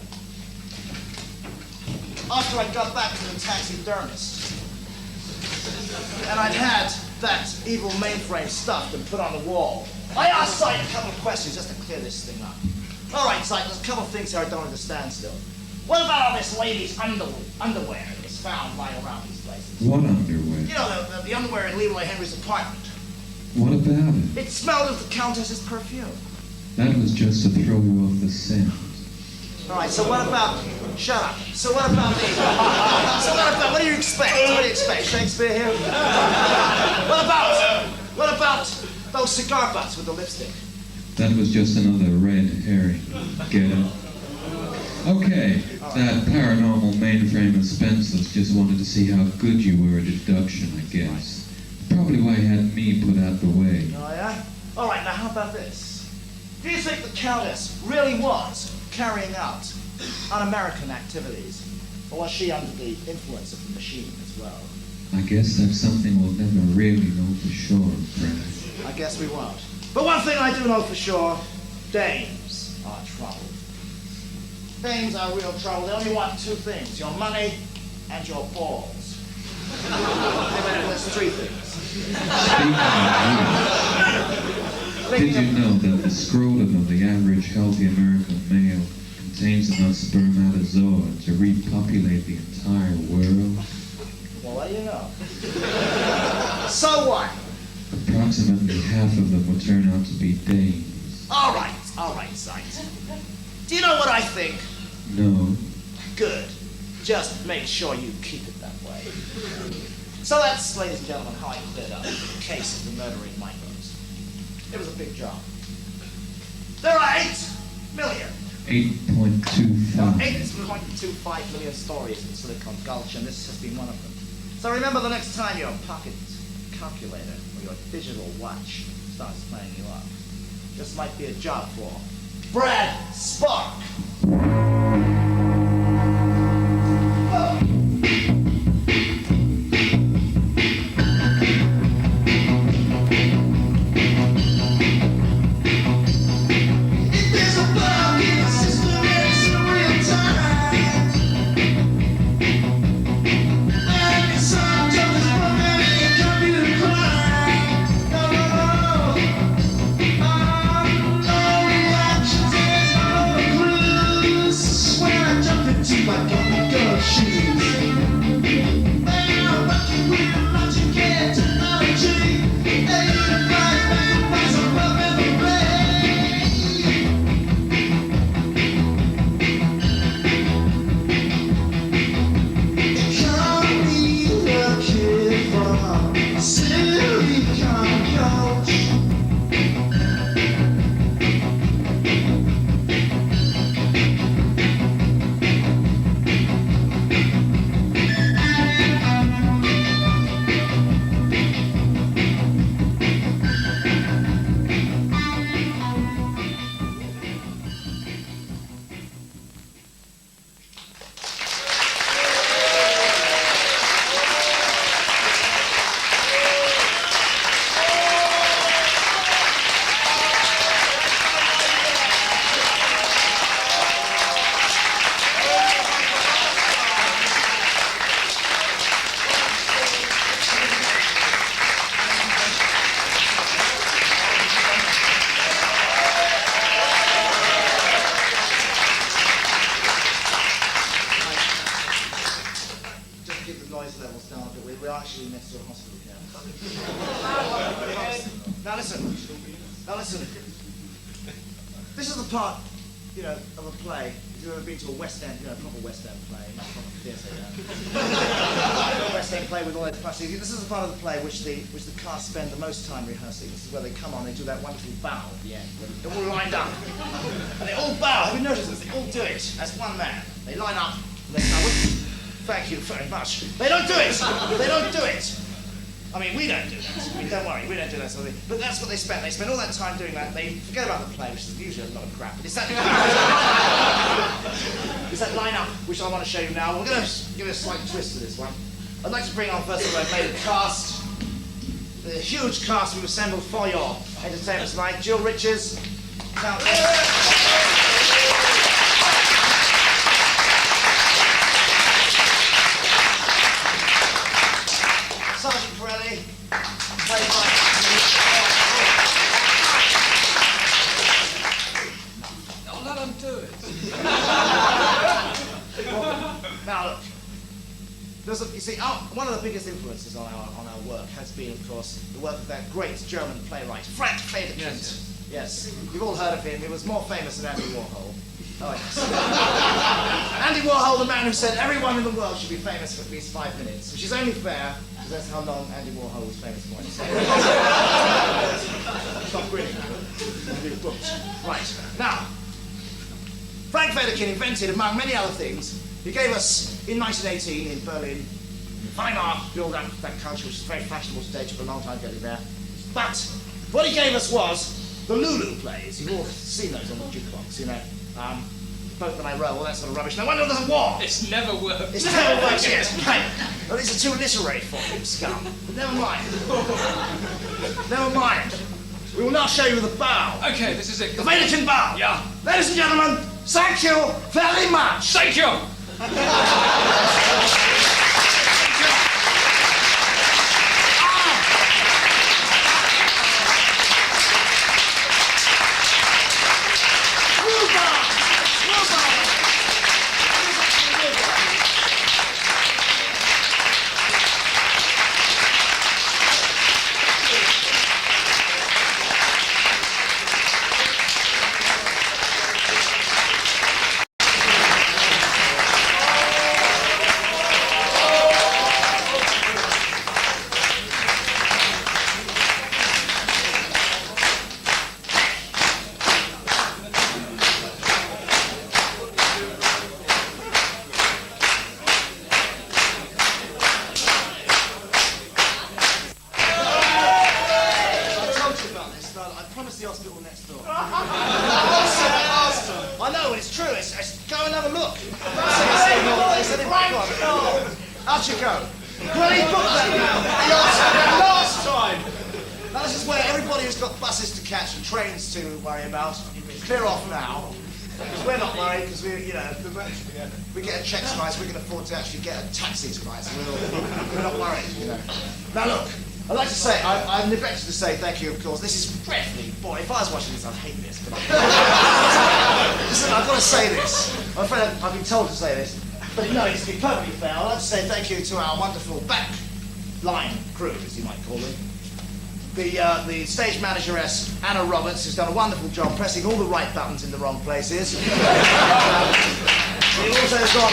after I got back to the taxidermist, and I'd had that evil mainframe stuffed and put on the wall, I asked ZYTE a couple of questions just to clear this thing up. All right, ZYTE, there's a couple of things here I don't understand still. What about all this lady's underwear that was found lying around these places? What underwear? You know, the underwear in Leroy Henry's apartment. What about it? It smelled of the Countess's perfume. That was just to throw you off the scent. All right, so what about... Shut up. So what about me? What do you expect? What do you expect? Shakespeare here? What about those cigar butts with the lipstick? That was just another red herring. Get it? Okay, that paranormal mainframe of Spencer's just wanted to see how good you were at deduction, I guess. Probably why he had me put out the way. Oh, yeah? All right, now how about this? Do you think the Countess really was carrying out un-American activities? Or was she under the influence of the machine as well? I guess that's something we'll never really know for sure, Brad. I guess we won't. But one thing I do know for sure, dames are trouble. Dames are real trouble. They only want two things, your money and your balls. There's three things. Did you know that the scrotum of the average healthy American male contains enough spermatozoa to repopulate the entire world? Well, what do you know? So what? Approximately half of them will turn out to be dames. All right, ZYTE. Do you know what I think? No. Good. Just make sure you keep it that way. So that's, ladies and gentlemen, how I cleared up the case of the murdering microbes. It was a big job. There are 8 million. 8.25. 8.25 million stories in Silicon Gulch, and this has been one of them. So remember the next time your pocket calculator or your digital watch starts playing you up. This might be a job for Brad Spark. Now listen. This is the part, you know, of a play. If you've ever been to a West End, you know, proper West End play, not proper theatre, West End play with all that fussy. This is the part of the play which the cast spend the most time rehearsing. This is where they come on, they do that wonderful bow at the end. They're all lined up. And they all bow. Have you noticed this? They all do it as one man. They line up, and they start with, thank you very much. They don't do it! They don't do it! I mean, we don't do that. I mean, don't worry, we don't do that sort of thing. But that's what they spend. They spend all that time doing that. They forget about the play, which is usually a lot of crap. But it's that it's that line-up which I want to show you now. We're going to give it a slight twist to this one. I'd like to bring on, first of all, I've made a cast. The huge cast we've assembled for your entertainment tonight. Jill Richards, Sergeant Corelli, played by... Don't let him do it. Now look, you see, one of the biggest influences on our work has been, of course, the work of that great German playwright, Frank Federkind. Yes, you've all heard of him. He was more famous than Andy Warhol. Oh yes. Andy Warhol, the man who said everyone in the world should be famous for at least 5 minutes, which is only fair, because that's how long Andy Warhol was famous for. Stop grinning. Right, now, Frank Federkind invented, among many other things, he gave us, in 1918 in Berlin, fine art, build up that culture, which is very fashionable today, took a long time getting there. But what he gave us was the Lulu plays. You've all seen those on the jukebox, you know. Boat That I Row, all that sort of rubbish. No wonder there's a war. It's never worked. It's never worked, yes. Right. Well, these are too literary for you, scum. But never mind. Never mind. We will now show you the bow. Okay, this is it. The Federkind bow. Yeah. Ladies and gentlemen, thank you very much. Thank you. I know, it's true. Go and have a look. Out you go. Bloody book that now. Last time. Now this is where everybody who's got buses to catch and trains to worry about, you can clear off now. Because we're not worried, because we get a check tonight, so we can afford to actually get a taxi tonight, so we're not worried, you know. Now look, I'd like to say, I've neglected to say thank you, of course. This is dreadfully boring. If I was watching this, I'd hate this. But listen, I've got to say this. I'm afraid I've been told to say this. But no, it's to be perfectly fair. I'd like to say thank you to our wonderful back line crew, as you might call them. The stage manageress, Anna Roberts, who's done a wonderful job pressing all the right buttons in the wrong places. We've also got shut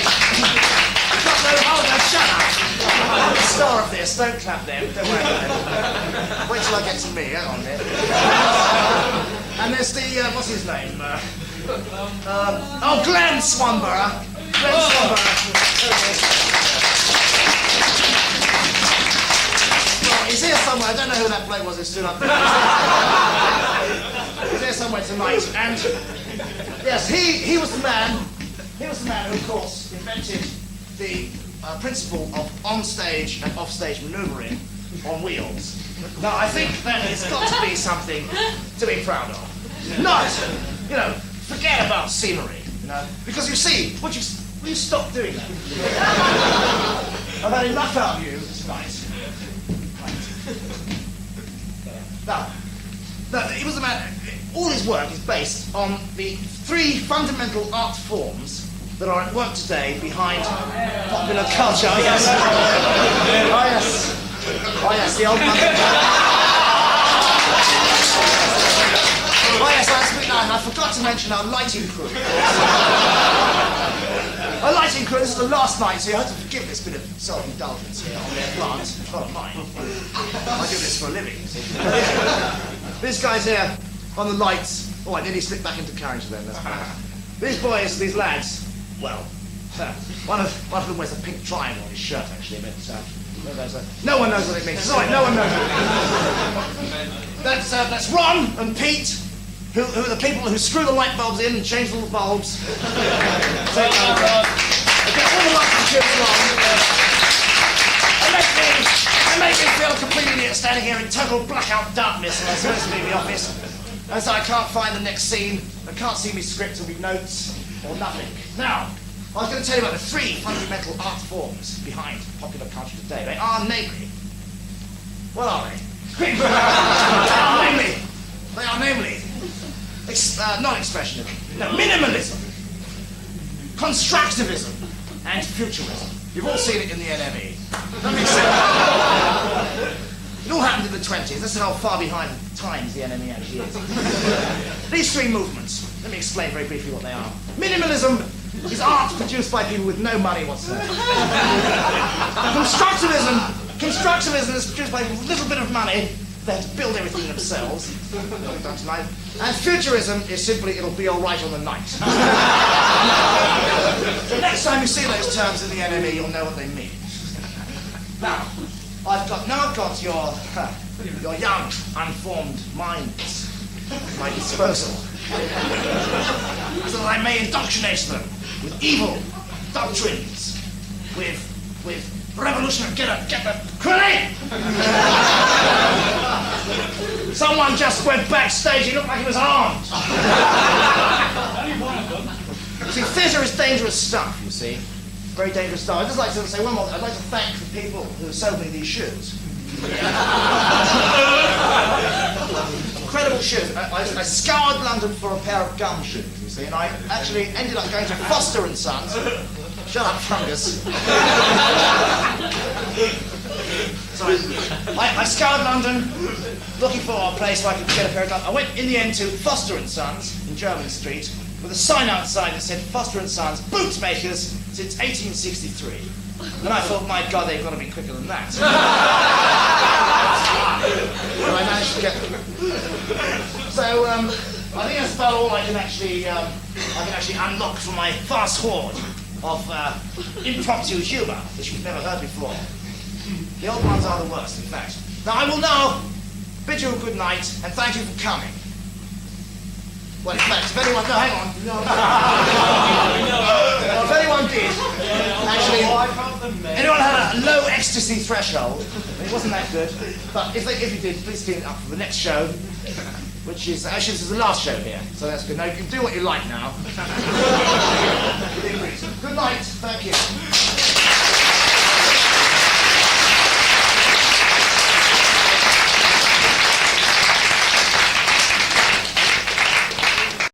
up. I'm the star of this. Don't clap them. Don't worry about it. Wait till I get to me. Hang on a minute. And there's the, what's his name? Glenn Swanborough. Glenn Swanborough. He's here somewhere. I don't know who that bloke was who stood up there. He's here somewhere tonight. And yes, he was the man. He was the man who, of course, invented the principle of on-stage and off-stage manoeuvring on wheels. Now, I think that it's got to be something to be proud of. Not, you know, forget about scenery, you know, because you see, will you stop doing that? I've had enough out of you tonight. Now, he was a man, all his work is based on the 3 fundamental art forms that are at work today behind popular culture. Oh, yes. Oh, yes. Oh, yes, the old one. Oh, yes, I forgot to mention our lighting crew. Our lighting crew, this is the last night, so you have to forgive this bit of self-indulgence here on their plant. It's not mine. I do this for a living, you see. This guy's here on the lights. Oh, I nearly slipped back into character then. That's bad. These boys, these lads, well, one of them wears a pink triangle on his shirt, actually, but no one knows what it means. Sorry, no one knows what it means. That's Ron and Pete, who are the people who screw the light bulbs in and change the little bulbs. They get all the lights and chips wrong. They make me feel a complete idiot standing here in total blackout darkness when I'm supposed to be in the office. And so I can't find the next scene, I can't see my script or my notes, or nothing. Now, I was going to tell you about the three fundamental art forms behind popular culture today. They are namely... What are they? They are namely... non-expressionism, no, minimalism, constructivism, and futurism. You've all seen it in the NME. That makes sense. It all happened in the 20s. This is how far behind the times the NME actually is. These three movements, let me explain very briefly what they are. Minimalism is art produced by people with no money whatsoever. Constructivism is produced by a little bit of money. They have to build everything themselves. And futurism is simply, it'll be all right on the night. So next time you see those terms in the NME, you'll know what they mean. Now I've got your young, unformed minds at my disposal, so that I may indoctrinate them with evil doctrines, with revolutionary, get the grenade! Someone just went backstage, he looked like he was armed. See, theatre is dangerous stuff, you see. Very dangerous stuff. I'd just like to say one more thing. I'd like to thank the people who sold me these shoes. Incredible shoes. I scoured London for a pair of gum shoes, you see, and I actually ended up going to Foster & Sons. Shut up, fungus. So I scoured London looking for a place where I could get a pair of gum. I went in the end to Foster & Sons in Jermyn Street with a sign outside that said Foster & Sons, bootmakers since 1863. And I thought, my God, they've got to be quicker than that. And I managed to get them. So I think that's about all I can actually unlock from my vast hoard of impromptu humour, which you've never heard before. The old ones are the worst, in fact. Now I will now bid you a good night and thank you for coming. Well, in fact, if anyone... No, hang on. Well, if anyone did, actually, anyone had a low ecstasy threshold, it wasn't that good, but if you did, please keep it up for the next show, which is... Actually, this is the last show here, so that's good. Now, you can do what you like now. Good night. Thank you.